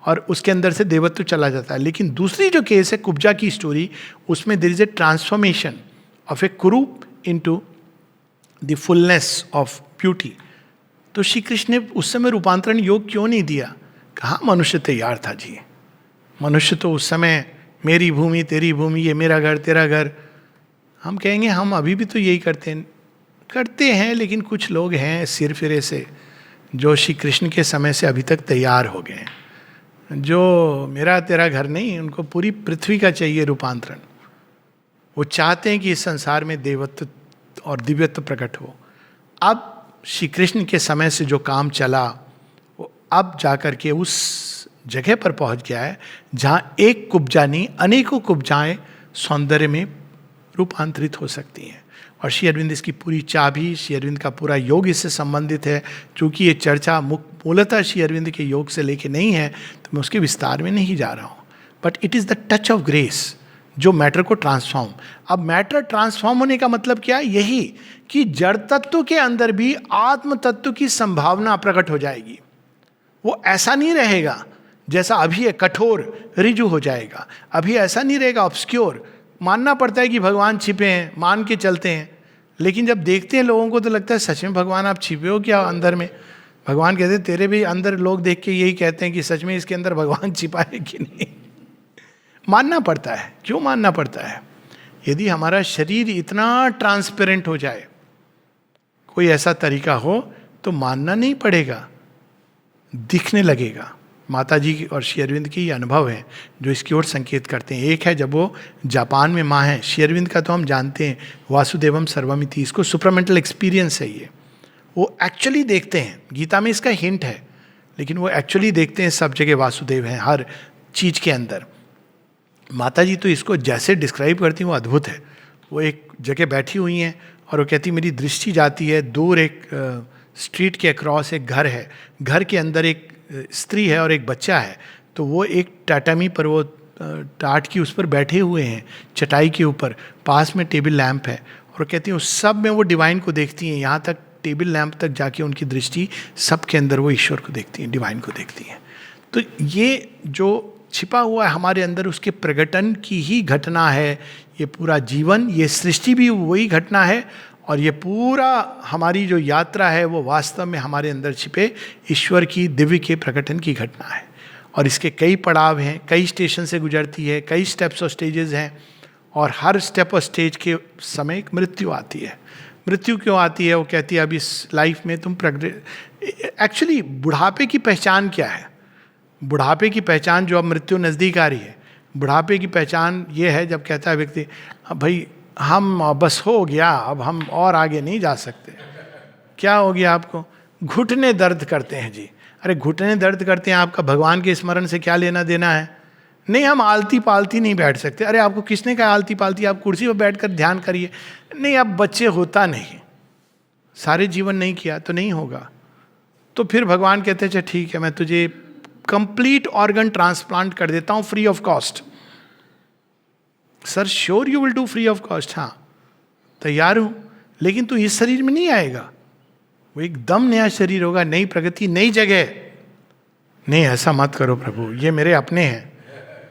और उसके अंदर से देवत्व चला जाता है। लेकिन दूसरी जो केस है कुब्जा की स्टोरी, उसमें there is a transformation of a कुरूप into the fullness of beauty. तो श्री कृष्ण ने उस समय रूपांतरण योग क्यों नहीं दिया? कहाँ मनुष्य तैयार था जी। मनुष्य तो उस समय मेरी भूमि तेरी भूमि, ये मेरा घर तेरा घर, हम कहेंगे हम अभी भी तो यही करते हैं, लेकिन कुछ लोग हैं सिर फिरे से जो श्री कृष्ण के समय से अभी तक तैयार हो गए हैं, जो मेरा तेरा घर नहीं, उनको पूरी पृथ्वी का चाहिए रूपांतरण। वो चाहते हैं कि इस संसार में देवत्व और दिव्यत्व प्रकट हो। अब श्री कृष्ण के समय से जो काम चला वो अब जाकर के उस जगह पर पहुंच गया है जहाँ एक कुब्जा नहीं अनेकों कुब्जाएं सौंदर्य में रूपांतरित हो सकती हैं। और श्री अरविंद इसकी पूरी चाबी, श्री अरविंद का पूरा योग इससे संबंधित है। चूँकि ये चर्चा मूलतः श्री अरविंद के योग से लेके नहीं है तो मैं उसके विस्तार में नहीं जा रहा हूँ, but it is the touch of grace जो मैटर को ट्रांसफॉर्म। अब मैटर ट्रांसफॉर्म होने का मतलब क्या है? यही कि जड़ तत्व के अंदर भी आत्म तत्व की संभावना प्रकट हो जाएगी। वो ऐसा नहीं रहेगा जैसा अभी है, कठोर रिजु हो जाएगा। अभी ऐसा नहीं रहेगा ऑब्स्क्योर, मानना पड़ता है कि भगवान छिपे हैं, मान के चलते हैं, लेकिन जब देखते हैं लोगों को तो लगता है सच में भगवान आप छिपे हो क्या अंदर में? भगवान कहते हैं तेरे भी अंदर लोग देख के यही कहते हैं कि सच में इसके अंदर भगवान छिपा है कि नहीं। मानना पड़ता है। क्यों मानना पड़ता है? यदि हमारा शरीर इतना ट्रांसपेरेंट हो जाए, कोई ऐसा तरीका हो, तो मानना नहीं पड़ेगा, दिखने लगेगा। माता जी और श्री अरविंद की ये अनुभव है जो इसकी ओर संकेत करते हैं। एक है जब वो जापान में माँ है, श्री अरविंद का तो हम जानते हैं वासुदेवम सर्वमिति, इसको सुपरामेंटल एक्सपीरियंस है ये। वो एक्चुअली देखते हैं, गीता में इसका हिंट है, लेकिन वो एक्चुअली देखते हैं सब जगह वासुदेव हैं हर चीज के अंदर। माता जी तो इसको जैसे डिस्क्राइब करती हैं वो अद्भुत है। वो एक जगह बैठी हुई हैं और वो कहती मेरी दृष्टि जाती है दूर, एक स्ट्रीट के अक्रॉस एक घर है, घर के अंदर एक स्त्री है और एक बच्चा है। तो वो एक टाटामी पर, वो टाट की उस पर बैठे हुए हैं चटाई के ऊपर, पास में टेबल लैंप है और कहती हैं उस सब में वो डिवाइन को देखती हैं, यहाँ तक टेबल लैंप तक जाके उनकी दृष्टि सबके अंदर वो ईश्वर को देखती हैं, डिवाइन को देखती हैं। तो ये जो छिपा हुआ है हमारे अंदर, उसके प्रकटन की ही घटना है ये पूरा जीवन, ये सृष्टि भी वही घटना है, और ये पूरा हमारी जो यात्रा है वो वास्तव में हमारे अंदर छिपे ईश्वर की दिव्य के प्रकटन की घटना है। और इसके कई पड़ाव हैं, कई स्टेशन से गुजरती है, कई स्टेप्स और स्टेजेस हैं, और हर स्टेप और स्टेज के समय एक मृत्यु आती है। मृत्यु क्यों आती है? वो कहती है अब इस लाइफ में तुम एक्चुअली बुढ़ापे की पहचान क्या है? बुढ़ापे की पहचान जो अब मृत्यु नज़दीक आ रही है, बुढ़ापे की पहचान ये है जब कहता है व्यक्ति अब भाई हम बस हो गया, अब हम और आगे नहीं जा सकते। क्या हो गया आपको? घुटने दर्द करते हैं जी। अरे घुटने दर्द करते हैं, आपका भगवान के स्मरण से क्या लेना देना है? नहीं, हम आलती पालती नहीं बैठ सकते। अरे आपको किसने कहा आलती पालती? आप कुर्सी पर बैठकर ध्यान करिए। नहीं, अब बच्चे होता नहीं, सारे जीवन नहीं किया तो नहीं होगा। तो फिर भगवान कहते हैं अच्छा ठीक है, मैं तुझे कंप्लीट ऑर्गन ट्रांसप्लांट कर देता हूं free of cost. Sir sure you will do free of cost? हाँ तैयार हूं, लेकिन तू इस शरीर में नहीं आएगा, वो एकदम नया शरीर होगा, नई प्रगति, नई जगह। नहीं ऐसा मत करो प्रभु, ये मेरे अपने हैं,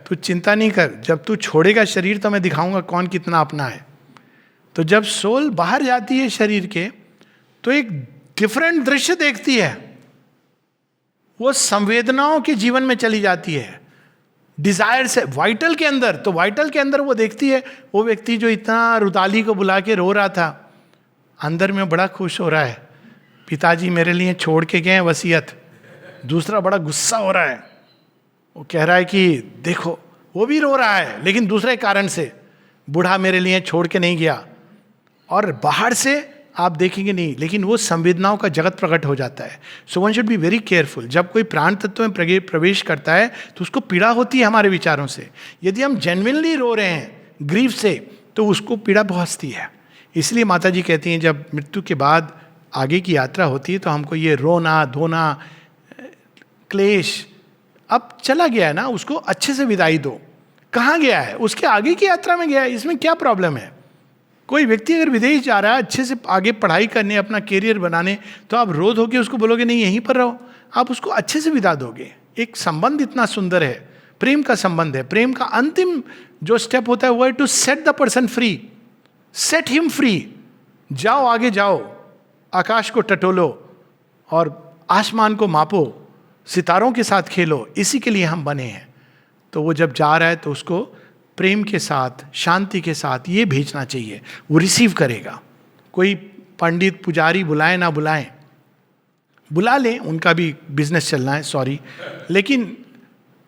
तू चिंता नहीं कर, जब तू छोड़ेगा शरीर तो मैं दिखाऊंगा कौन कितना अपना है। तो जब सोल बाहर जाती है शरीर के तो एक डिफरेंट दृश्य देखती है, वो संवेदनाओं के जीवन में चली जाती है, डिजायर से वाइटल के अंदर। तो वाइटल के अंदर वो देखती है वो व्यक्ति जो इतना रुदाली को बुला के रो रहा था, अंदर में बड़ा खुश हो रहा है, पिताजी मेरे लिए छोड़ के गए वसीयत। दूसरा बड़ा गुस्सा हो रहा है, वो कह रहा है कि देखो, वो भी रो रहा है लेकिन दूसरे कारण से, बूढ़ा मेरे लिए छोड़ के नहीं गया। और बाहर से आप देखेंगे नहीं, लेकिन वो संवेदनाओं का जगत प्रकट हो जाता है। So one should be very careful. जब कोई प्राण तत्व में प्रवेश करता है तो उसको पीड़ा होती है हमारे विचारों से। यदि हम जेन्युइनली रो रहे हैं ग्रीफ से तो उसको पीड़ा पहुंचती है। इसलिए माता जी कहती हैं जब मृत्यु के बाद आगे की यात्रा होती है तो हमको ये रोना धोना, क्लेश अब चला गया है ना, उसको अच्छे से विदाई दो। कहाँ गया है? उसके आगे की यात्रा में गया है, इसमें क्या प्रॉब्लम है? कोई व्यक्ति अगर विदेश जा रहा है अच्छे से आगे पढ़ाई करने, अपना कैरियर बनाने, तो आप रोध होके उसको बोलोगे नहीं यहीं पर रहो, आप उसको अच्छे से विदा दोगे। एक संबंध इतना सुंदर है, प्रेम का संबंध है। प्रेम का अंतिम जो स्टेप होता है वो है to set the person free, set him free. जाओ आगे जाओ, आकाश को टटोलो और आसमान को मापो, सितारों के साथ खेलो, इसी के लिए हम बने हैं। तो वो जब जा रहा है तो उसको प्रेम के साथ, शांति के साथ ये भेजना चाहिए, वो रिसीव करेगा। कोई पंडित पुजारी बुलाएं ना बुलाएं, बुला लें, उनका भी बिजनेस चलना है, सॉरी, लेकिन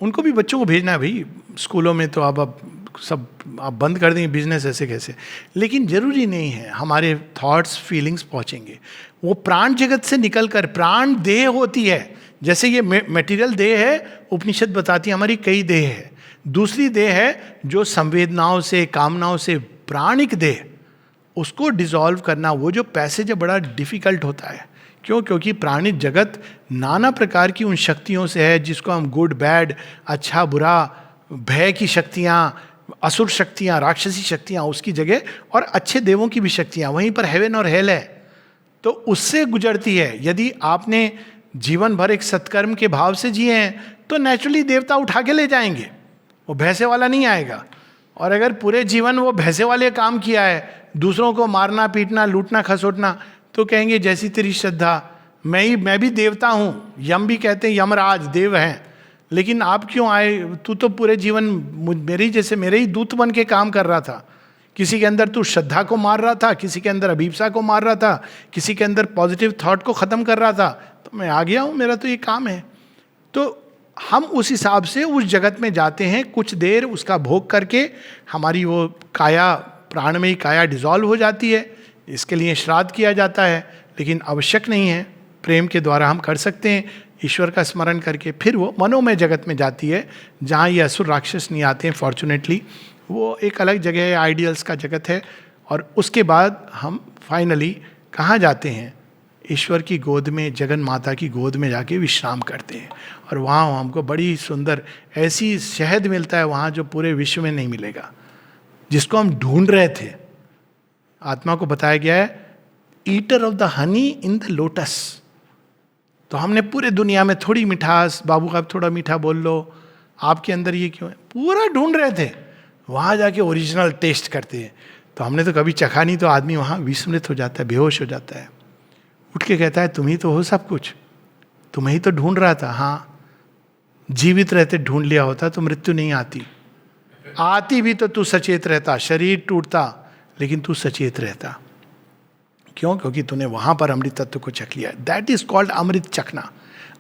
उनको भी बच्चों को भेजना है भाई। स्कूलों में तो अब सब आप बंद कर देंगे बिजनेस, ऐसे कैसे? लेकिन जरूरी नहीं है, हमारे थॉट्स फीलिंग्स पहुंचेंगे। वो प्राण जगत से निकलकर, प्राण देह होती है, जैसे ये मटेरियल देह है, उपनिषद बताती है हमारी कई देह है। दूसरी देह है जो संवेदनाओं से, कामनाओं से, प्राणिक देह, उसको डिसॉल्व करना, वो जो पैसेज है बड़ा डिफिकल्ट होता है। क्यों? क्योंकि प्राणिक जगत नाना प्रकार की उन शक्तियों से है जिसको हम गुड बैड, अच्छा बुरा, भय की शक्तियाँ, असुर शक्तियाँ, राक्षसी शक्तियाँ उसकी जगह, और अच्छे देवों की भी शक्तियाँ, वहीं पर हेवन और हेल है, तो उससे गुजरती है। यदि आपने जीवन भर एक सत्कर्म के भाव से जिए हैं तो नेचुरली देवता उठा के ले जाएंगे, वो भैंसे वाला नहीं आएगा। और अगर पूरे जीवन वो भैंसे वाले काम किया है, दूसरों को मारना पीटना लूटना खसोटना, तो कहेंगे जैसी तेरी श्रद्धा, मैं भी देवता हूँ। यम भी कहते हैं यमराज देव हैं, लेकिन आप क्यों आए? तू तो पूरे जीवन मेरे ही दूत बन के काम कर रहा था। किसी के अंदर तू श्रद्धा को मार रहा था, किसी के अंदर अभीप्सा को मार रहा था, किसी के अंदर पॉजिटिव थॉट को खत्म कर रहा था, तो मैं आ गया हूँ, मेरा तो ये काम है। तो हम उस हिसाब से उस जगत में जाते हैं, कुछ देर उसका भोग करके हमारी वो काया, प्राणमयी काया डिसॉल्व हो जाती है। इसके लिए श्राद्ध किया जाता है, लेकिन आवश्यक नहीं है, प्रेम के द्वारा हम कर सकते हैं, ईश्वर का स्मरण करके। फिर वो मनोमय जगत में जाती है जहाँ ये असुर राक्षस नहीं आते हैं, फॉर्चुनेटली वो एक अलग जगह है, आइडियल्स का जगत है। और उसके बाद हम फाइनली कहाँ जाते हैं? ईश्वर की गोद में, जगन माता की गोद में जाके विश्राम करते हैं। और वहाँ हमको बड़ी सुंदर ऐसी शहद मिलता है वहाँ जो पूरे विश्व में नहीं मिलेगा, जिसको हम ढूंढ रहे थे। आत्मा को बताया गया है eater of the honey in the lotus. तो हमने पूरे दुनिया में थोड़ी मिठास, बाबू आप थोड़ा मीठा बोल लो, आपके अंदर ये क्यों है, पूरा ढूंढ रहे थे। वहां जाके ओरिजिनल टेस्ट करते हैं। तो हमने तो कभी चखा नहीं, तो आदमी वहां विस्मृत हो जाता है, बेहोश हो जाता है, उठ के कहता है तुम ही तो हो सब कुछ, तुम्हें ही तो ढूंढ रहा था। हाँ, जीवित रहते ढूंढ लिया होता तो मृत्यु नहीं आती। आती भी तो तू सचेत रहता, शरीर टूटता लेकिन तू सचेत रहता। क्यों? क्योंकि तूने वहां पर अमृत तत्व को चख लिया। दैट इज कॉल्ड अमृत चखना।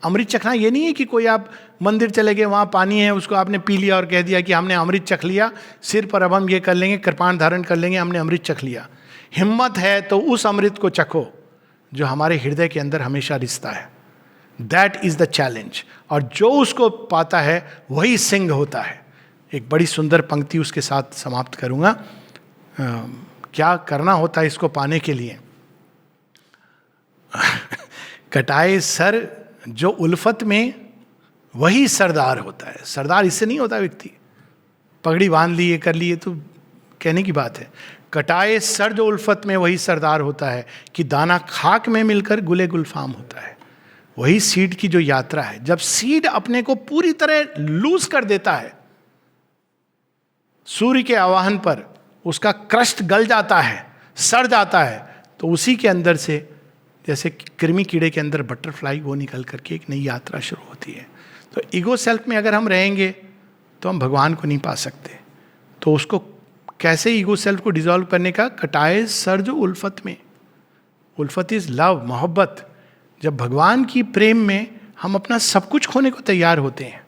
अमृत चखना ये नहीं है कि कोई आप मंदिर चले गए, वहां पानी है, उसको आपने पी लिया और कह दिया कि हमने अमृत चख लिया, सिर पर अब हम ये कर लेंगे, कृपाण धारण कर लेंगे, हमने अमृत चख लिया। हिम्मत है तो उस अमृत को चखो जो हमारे हृदय के अंदर हमेशा रिश्ता है। That is the challenge. और जो उसको पाता है वही सिंह होता है। एक बड़ी सुंदर पंक्ति उसके साथ समाप्त करूंगा। क्या करना होता है इसको पाने के लिए? कटाए सर जो उल्फत में, वही सरदार होता है। सरदार इससे नहीं होता व्यक्ति, पगड़ी बांध ली, ये कर ली, ये तो कहने की बात है। कटाए सर जो उल्फत में, वही सरदार होता है कि दाना खाक में मिलकर गुले गुलफाम होता है। वही सीड की जो यात्रा है, जब सीड अपने को पूरी तरह लूज कर देता है सूर्य के आवाहन पर, उसका क्रस्ट गल जाता है, सड़ जाता है, तो उसी के अंदर से जैसे कृमि कीड़े के अंदर बटरफ्लाई, वो निकल करके एक नई यात्रा शुरू होती है। तो ईगो सेल्फ में अगर हम रहेंगे तो हम भगवान को नहीं पा सकते। तो उसको कैसे ईगो सेल्फ को डिसॉल्व करने का? कटाए सर जो उल्फत में। उल्फत इज लव, मोहब्बत। जब भगवान की प्रेम में हम अपना सब कुछ खोने को तैयार होते हैं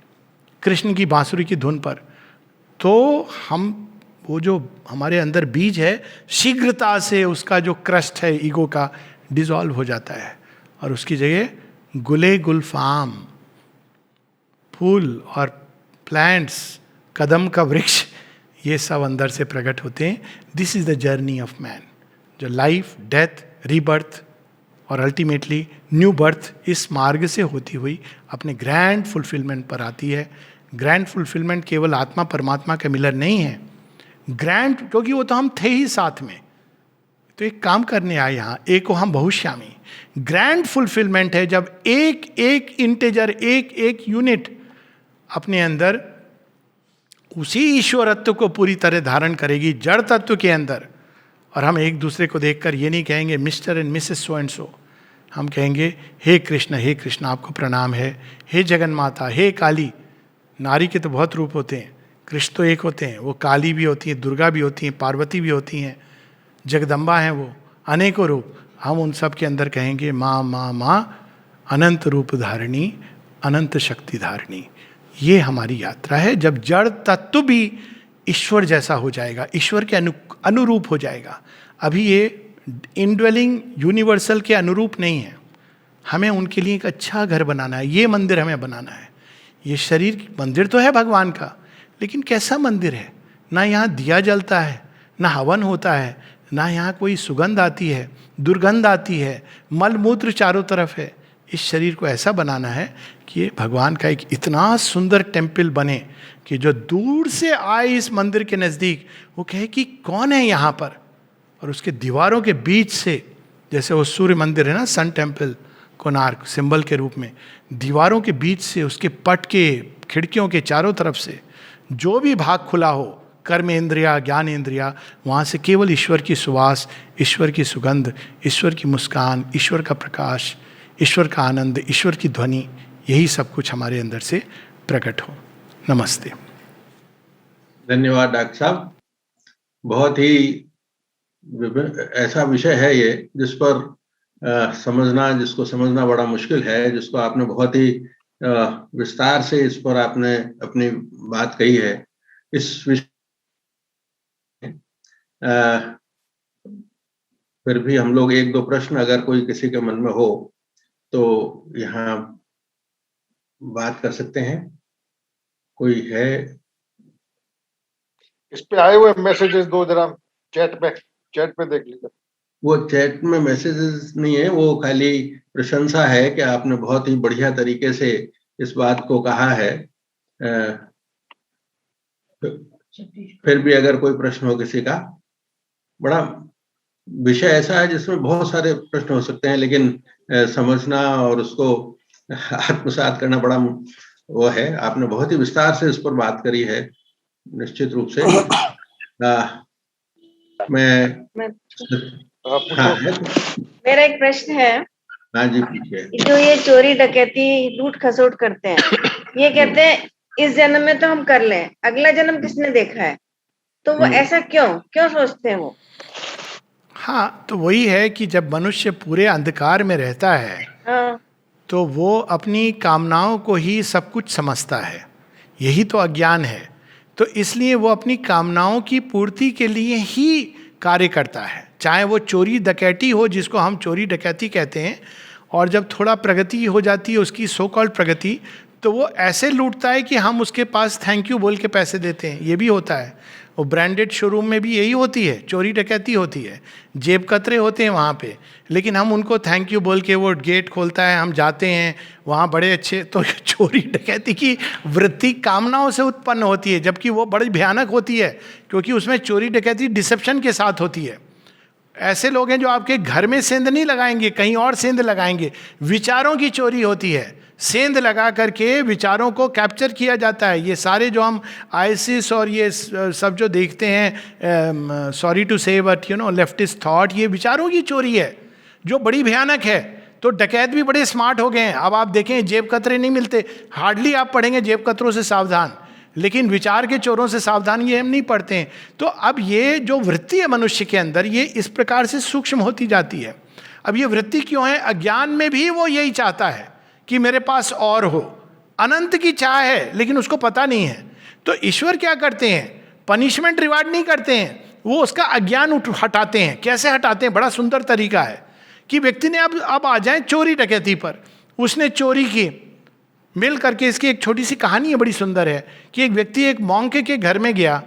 कृष्ण की बांसुरी की धुन पर, तो हम वो जो हमारे अंदर बीज है, शीघ्रता से उसका जो क्रस्ट है ईगो का, डिसॉल्व हो जाता है और उसकी जगह गुले गुलफाम, फूल और प्लांट्स, कदम का वृक्ष, ये सब अंदर से प्रकट होते हैं। This is the journey of man, जो लाइफ, डेथ, रीबर्थ और अल्टीमेटली न्यू बर्थ, इस मार्ग से होती हुई अपने ग्रैंड फुलफिलमेंट पर आती है। ग्रैंड फुलफिलमेंट केवल आत्मा परमात्मा का मिलन नहीं है, ग्रैंड, क्योंकि वो तो हम थे ही साथ में, तो एक काम करने आए यहाँ, एक को हम बहुश्यामी। ग्रैंड फुलफिलमेंट है जब एक एक इंटेजर, एक एक यूनिट अपने अंदर उसी ईश्वरत्व को पूरी तरह धारण करेगी जड़ तत्व के अंदर। और हम एक दूसरे को देखकर ये नहीं कहेंगे mister and Mrs so and so, हम कहेंगे हे कृष्ण आपको प्रणाम है, हे जगन माता, हे काली। नारी के तो बहुत रूप होते हैं, कृष्ण तो एक होते हैं, वो काली भी होती हैं, दुर्गा भी होती हैं, पार्वती भी होती हैं, जगदम्बा हैं, वो अनेकों रूप। हम उन सब के अंदर कहेंगे माँ माँ माँ, अनंत रूप धारिणी, अनंत शक्ति धारिणी। ये हमारी यात्रा है जब जड़ तत्व भी ईश्वर जैसा हो जाएगा, ईश्वर के अनुरूप हो जाएगा। अभी ये इनड्वेलिंग यूनिवर्सल के अनुरूप नहीं है। हमें उनके लिए एक अच्छा घर बनाना है, ये मंदिर हमें बनाना है। ये शरीर मंदिर तो है भगवान का, लेकिन कैसा मंदिर है? ना यहाँ दिया जलता है, ना हवन होता है, ना यहाँ कोई सुगंध आती है, दुर्गंध आती है, मल मूत्र चारों तरफ है। इस शरीर को ऐसा बनाना है कि ये भगवान का एक इतना सुंदर टेम्पल बने कि जो दूर से आए इस मंदिर के नज़दीक वो कहे कि कौन है यहाँ पर। और उसके दीवारों के बीच से, जैसे वो सूर्य मंदिर है ना, सन टेम्पल, कोणार्क सिंबल के रूप में, दीवारों के बीच से, उसके पट के खिड़कियों के चारों तरफ से जो भी भाग खुला हो, कर्म इंद्रिया, ज्ञान इंद्रिया, वहाँ से केवल ईश्वर की सुवास, ईश्वर की सुगंध, ईश्वर की मुस्कान, ईश्वर का प्रकाश, ईश्वर का आनंद, ईश्वर की ध्वनि, यही सब कुछ हमारे अंदर से प्रकट हो। नमस्ते। धन्यवाद डॉक्टर साहब। बहुत ही ऐसा विषय है ये जिस पर जिसको समझना बड़ा मुश्किल है, जिसको आपने बहुत ही विस्तार से इस पर आपने अपनी बात कही है। इस विषय फिर भी हम लोग एक दो प्रश्न अगर कोई किसी के मन में हो तो यहाँ बात कर सकते हैं। कोई है? इस पे आए हुए मैसेजेस दो जरा चैट पे देख लीजिए। वो चैट में मैसेजेस नहीं है, वो खाली प्रशंसा है कि आपने बहुत ही बढ़िया तरीके से इस बात को कहा है। फिर भी अगर कोई प्रश्न हो किसी का, बड़ा विषय ऐसा है जिसमें बहुत सारे प्रश्न हो सकते हैं, लेकिन समझना और उसको आत्मसात करना बड़ा वो है। आपने बहुत ही विस्तार से इस पर बात करी है, निश्चित रूप से। मैं हाँ, मेरा एक प्रश्न है। हाँ जी, पूछिए। जो ये चोरी डकैती लूट खसोट करते हैं, ये कहते हैं इस जन्म में तो हम कर लें, अगला जन्म किसने देखा है? तो वो ऐसा क्यों सोचते हैं वो? हाँ, तो वही है कि जब मनुष्य पूरे अंधकार में रहता है, हाँ, तो वो अपनी कामनाओं को ही सब कुछ समझता है। यही तो अज्ञान है। तो इसलिए वो अपनी कामनाओं की पूर्ति के लिए ही कार्य करता है, चाहे वो चोरी डकैती हो, जिसको हम चोरी डकैती कहते हैं। और जब थोड़ा प्रगति हो जाती है उसकी, सो कॉल्ड प्रगति, तो वो ऐसे लूटता है कि हम उसके पास थैंक यू बोल के पैसे देते हैं। ये भी होता है। वो ब्रांडेड शोरूम में भी यही होती है, चोरी डकैती होती है, जेब कतरे होते हैं वहाँ पे, लेकिन हम उनको थैंक यू बोल के, वो गेट खोलता है, हम जाते हैं वहाँ बड़े अच्छे। तो चोरी डकैती की वृत्ति कामनाओं से उत्पन्न होती है, जबकि वो बड़ी भयानक होती है, क्योंकि उसमें चोरी डकैती डिसेप्शन के साथ होती है। ऐसे लोग हैं जो आपके घर में सेंध नहीं लगाएंगे, कहीं और सेंध लगाएंगे। विचारों की चोरी होती है, सेंध लगा करके विचारों को कैप्चर किया जाता है। ये सारे जो हम आईसिस और ये सब जो देखते हैं, सॉरी टू से बट लेफ्टिस्ट थॉट, ये विचारों की चोरी है जो बड़ी भयानक है। तो डकैत भी बड़े स्मार्ट हो गए हैं। अब आप देखें, जेब कतरे नहीं मिलते, हार्डली आप पढ़ेंगे जेब कतरों से सावधान, लेकिन विचार के चोरों से सावधान ये हम नहीं पढ़ते हैं। तो अब ये जो वृत्ति है मनुष्य के अंदर, ये इस प्रकार से सूक्ष्म होती जाती है। अब ये वृत्ति क्यों है? अज्ञान में भी वो यही चाहता है कि मेरे पास और हो, अनंत की चाह है, लेकिन उसको पता नहीं है। तो ईश्वर क्या करते हैं? पनिशमेंट रिवार्ड नहीं करते हैं, वो उसका अज्ञान हटाते हैं। कैसे हटाते हैं? बड़ा सुंदर तरीका है कि व्यक्ति ने अब आ जाए चोरी डकैती पर। उसने चोरी की, मिल करके, इसकी एक छोटी सी कहानी है, बड़ी सुंदर है, कि एक व्यक्ति एक मॉन्क के घर में गया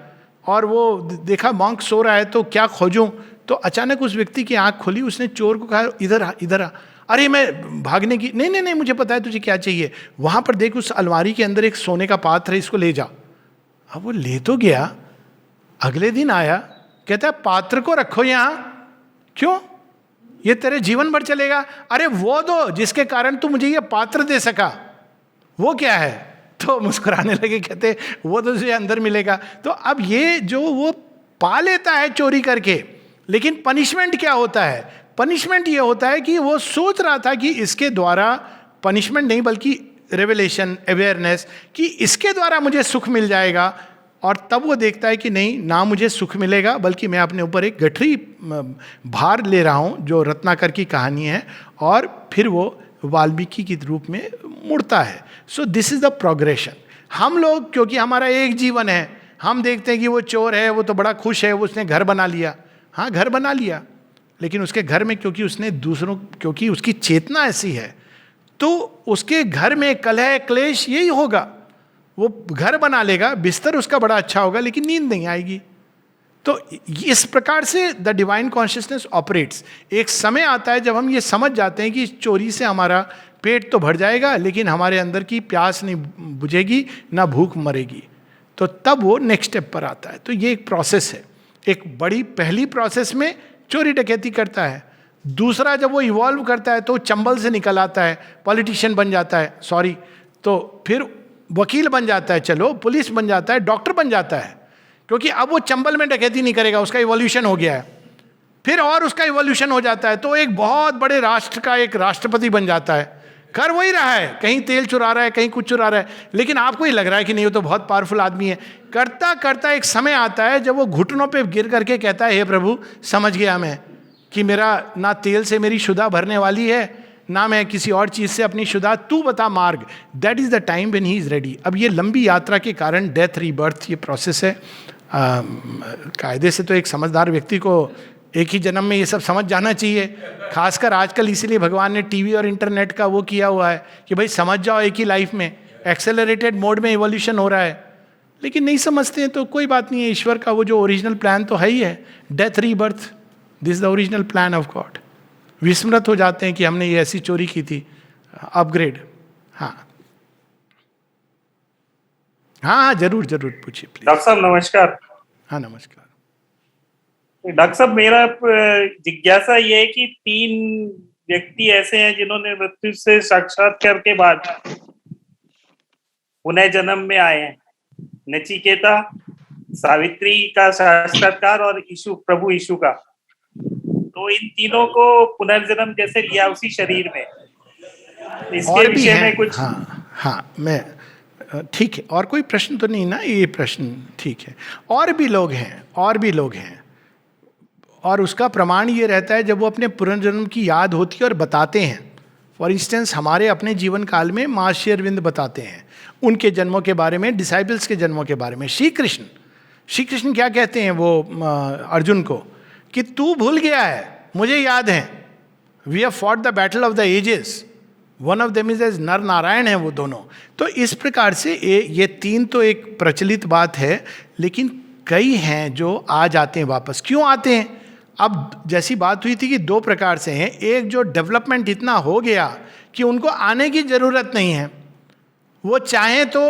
और वो देखा मॉन्क सो रहा है, तो क्या खोजूं? तो अचानक उस व्यक्ति की आंख खुली। उसने चोर को कहा, इधर आ, इधर आ। अरे मैं भागने की, नहीं नहीं नहीं, मुझे पता है तुझे क्या चाहिए। वहां पर देख, उस अलमारी के अंदर एक सोने का पात्र है, इसको ले जा। अब वो ले तो गया। अगले दिन आया, कहता है पात्र को रखो यहां। क्यों? ये तेरे जीवन भर चलेगा। अरे वो दो जिसके कारण तू मुझे ये पात्र दे सका, वो क्या है? तो मुस्कुराने लगे, कहते वो तो तुझे अंदर मिलेगा। तो अब ये जो वो पा लेता है चोरी करके, लेकिन पनिशमेंट क्या होता है? पनिशमेंट ये होता है कि वो सोच रहा था कि इसके द्वारा, पनिशमेंट नहीं बल्कि रेवलेशन, अवेयरनेस, कि इसके द्वारा मुझे सुख मिल जाएगा। और तब वो देखता है कि नहीं, ना मुझे सुख मिलेगा, बल्कि मैं अपने ऊपर एक गठरी भार ले रहा हूँ, जो रत्नाकर की कहानी है। और फिर वो वाल्मीकि के रूप में मुड़ता है। So this is the progression. हम लोग, क्योंकि हमारा एक जीवन है, हम देखते हैं कि वो चोर है, वो तो बड़ा खुश है, वो उसने घर बना लिया। हाँ, घर बना लिया, लेकिन उसके घर में, क्योंकि उसने दूसरों, क्योंकि उसकी चेतना ऐसी है, तो उसके घर में कलह क्लेश यही होगा। वो घर बना लेगा, बिस्तर उसका बड़ा अच्छा होगा, लेकिन नींद नहीं आएगी। तो इस प्रकार से द डिवाइन कॉन्शियसनेस ऑपरेट्स। एक समय आता है जब हम ये समझ जाते हैं कि इस चोरी से हमारा पेट तो भर जाएगा, लेकिन हमारे अंदर की प्यास नहीं बुझेगी, ना भूख मरेगी। तो तब वो नेक्स्ट स्टेप पर आता है। तो ये एक प्रोसेस है। एक बड़ी पहली प्रोसेस में चोरी डकैती करता है। दूसरा, जब वो इवॉल्व करता है तो चंबल से निकल आता है, पॉलिटिशियन बन जाता है, सॉरी, तो फिर वकील बन जाता है, चलो पुलिस बन जाता है, डॉक्टर बन जाता है, क्योंकि अब वो चंबल में डकैती नहीं करेगा, उसका इवोल्यूशन हो गया है। फिर और उसका इवोल्यूशन हो जाता है, तो एक बहुत बड़े राष्ट्र का एक राष्ट्रपति बन जाता है। कर वही रहा है, कहीं तेल चुरा रहा है, कहीं कुछ चुरा रहा है, लेकिन आपको ही लग रहा है कि नहीं, वो तो बहुत पावरफुल आदमी है। करता करता एक समय आता है जब वो घुटनों पे गिर करके कहता है, हे प्रभु, समझ गया मैं कि मेरा ना तेल से मेरी शुदा भरने वाली है, ना मैं किसी और चीज़ से अपनी शुदा, तू बता मार्ग। That is the time when he is ready. अब ये लंबी यात्रा के कारण डेथ रीबर्थ ये प्रोसेस है। कायदे से तो एक समझदार व्यक्ति को एक ही जन्म में ये सब समझ जाना चाहिए। खासकर आजकल इसीलिए भगवान ने टीवी और इंटरनेट का वो किया हुआ है कि भाई समझ जाओ एक ही लाइफ में, एक्सेलरेटेड मोड में इवोल्यूशन हो रहा है। लेकिन नहीं समझते हैं तो कोई बात नहीं है, ईश्वर का वो जो ओरिजिनल प्लान तो है ही है, death rebirth, this the original plan of God. विस्मृत हो जाते हैं कि हमने ये ऐसी चोरी की थी, अपग्रेड। हाँ हाँ, जरूर जरूर पूछिए प्लीज। डॉक्टर साहब नमस्कार। हाँ नमस्कार। डॉक्टर साहब, मेरा जिज्ञासा ये है कि 3 व्यक्ति ऐसे हैं जिन्होंने मृत्यु से साक्षात्कार के बाद पुनः जन्म में आए हैं। नचिकेता, सावित्री का साक्षात्कार और प्रभु यीशु का। तो इन तीनों को पुनर्जन्म कैसे लिया उसी शरीर में, इसके विषय में कुछ? हाँ, मैं ठीक है। और कोई प्रश्न तो नहीं ना? ये प्रश्न ठीक है। और भी लोग हैं और उसका प्रमाण ये रहता है जब वो अपने पुनर्जन्म की याद होती है और बताते हैं। फॉर इंस्टेंस, हमारे अपने जीवन काल में माँ श्री अरविंद बताते हैं उनके जन्मों के बारे में, डिसाइबल्स के जन्मों के बारे में। श्री कृष्ण क्या कहते हैं वो अर्जुन को कि तू भूल गया है, मुझे याद है। We have fought the battle of the ages, one of them is as Nar Narayan है वो दोनों। तो इस प्रकार से ये 3 तो एक प्रचलित बात है, लेकिन कई हैं जो आ जाते हैं वापस। क्यों आते हैं? अब जैसी बात हुई थी कि 2 प्रकार से हैं। एक जो डेवलपमेंट इतना हो गया कि उनको आने की जरूरत नहीं है, वो चाहें तो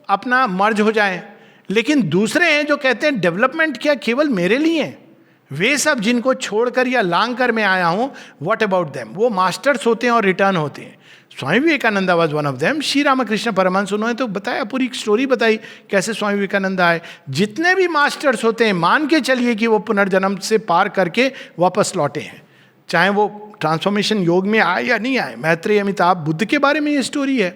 अपना मर्ज हो जाए। लेकिन दूसरे हैं जो कहते हैं डेवलपमेंट क्या केवल मेरे लिए है? वे सब जिनको छोड़कर या लांग कर मैं आया हूं, व्हाट अबाउट देम? वो मास्टर्स होते हैं और रिटर्न होते हैं। Swami Vivekananda was one of them. Shri Ramakrishna Paramhansa, उन्होंने तो बताया, पूरी स्टोरी बताई कैसे स्वामी विवेकानंद आए। जितने भी मास्टर्स होते हैं, मान के चलिए कि वो पुनर्जन्म से पार करके वापस लौटे हैं, चाहे वो ट्रांसफॉर्मेशन योग में आए या नहीं आए। मैत्रेय, अमिताभ, बुद्ध के बारे में ये स्टोरी है।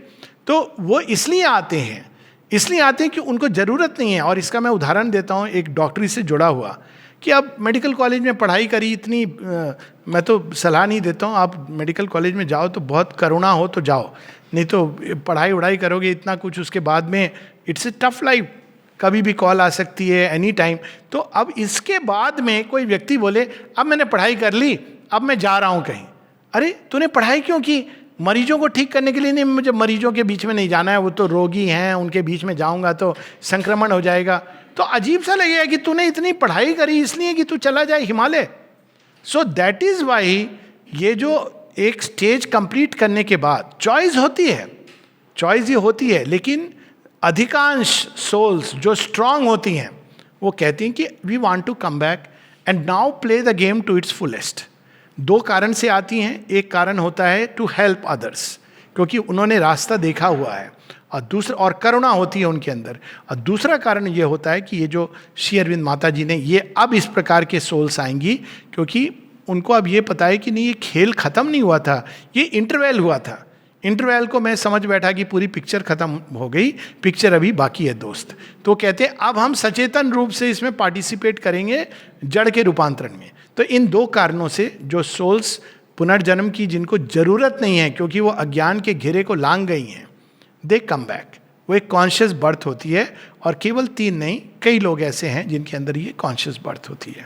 तो वो इसलिए आते हैं कि उनको ज़रूरत नहीं है। और इसका मैं उदाहरण देता हूँ एक डॉक्टरी से जुड़ा हुआ, कि आप मेडिकल कॉलेज में पढ़ाई करी इतनी, मैं तो सलाह नहीं देता हूँ, आप मेडिकल कॉलेज में जाओ तो बहुत करुणा हो तो जाओ, नहीं तो पढ़ाई उड़ाई करोगे इतना कुछ, उसके बाद में इट्स ए टफ लाइफ, कभी भी कॉल आ सकती है एनी टाइम। तो अब इसके बाद में कोई व्यक्ति बोले अब मैंने पढ़ाई कर ली, अब मैं जा रहा हूँ कहीं। अरे तूने पढ़ाई क्यों की? मरीजों को ठीक करने के लिए नहीं, मुझे मरीजों के बीच में नहीं जाना है, वो तो रोगी हैं, उनके बीच में जाऊँगा तो संक्रमण हो जाएगा। तो अजीब सा लगेगा कि तूने इतनी पढ़ाई करी इसलिए कि तू चला जाए Himalaya. So that is why ये जो एक स्टेज कंप्लीट करने के बाद चॉइस होती है, लेकिन अधिकांश सोल्स जो स्ट्रांग होती हैं वो कहती हैं कि we want to come back and now play the game to its fullest. 2 कारण से आती हैं। एक कारण होता है टू हेल्प अदर्स, क्योंकि उन्होंने रास्ता देखा हुआ है, और करुणा होती है उनके अंदर। और दूसरा कारण ये होता है कि ये जो श्री अरविंद माता जी ने, ये अब इस प्रकार के सोल्स आएंगी क्योंकि उनको अब ये पता है कि नहीं, ये खेल खत्म नहीं हुआ था, ये इंटरवल हुआ था। इंटरवल को मैं समझ बैठा कि पूरी पिक्चर खत्म हो गई, पिक्चर अभी बाकी है दोस्त। तो कहते हैं अब हम सचेतन रूप से इसमें पार्टिसिपेट करेंगे जड़ के रूपांतरण में। तो इन 2 कारणों से जो सोल्स पुनर्जन्म की जिनको जरूरत नहीं है क्योंकि वो अज्ञान के घेरे को लांग गई हैं, दे कम बैक। वो एक कॉन्शियस बर्थ होती है। और केवल 3 नहीं, कई लोग ऐसे हैं जिनके अंदर ये कॉन्शियस बर्थ होती है।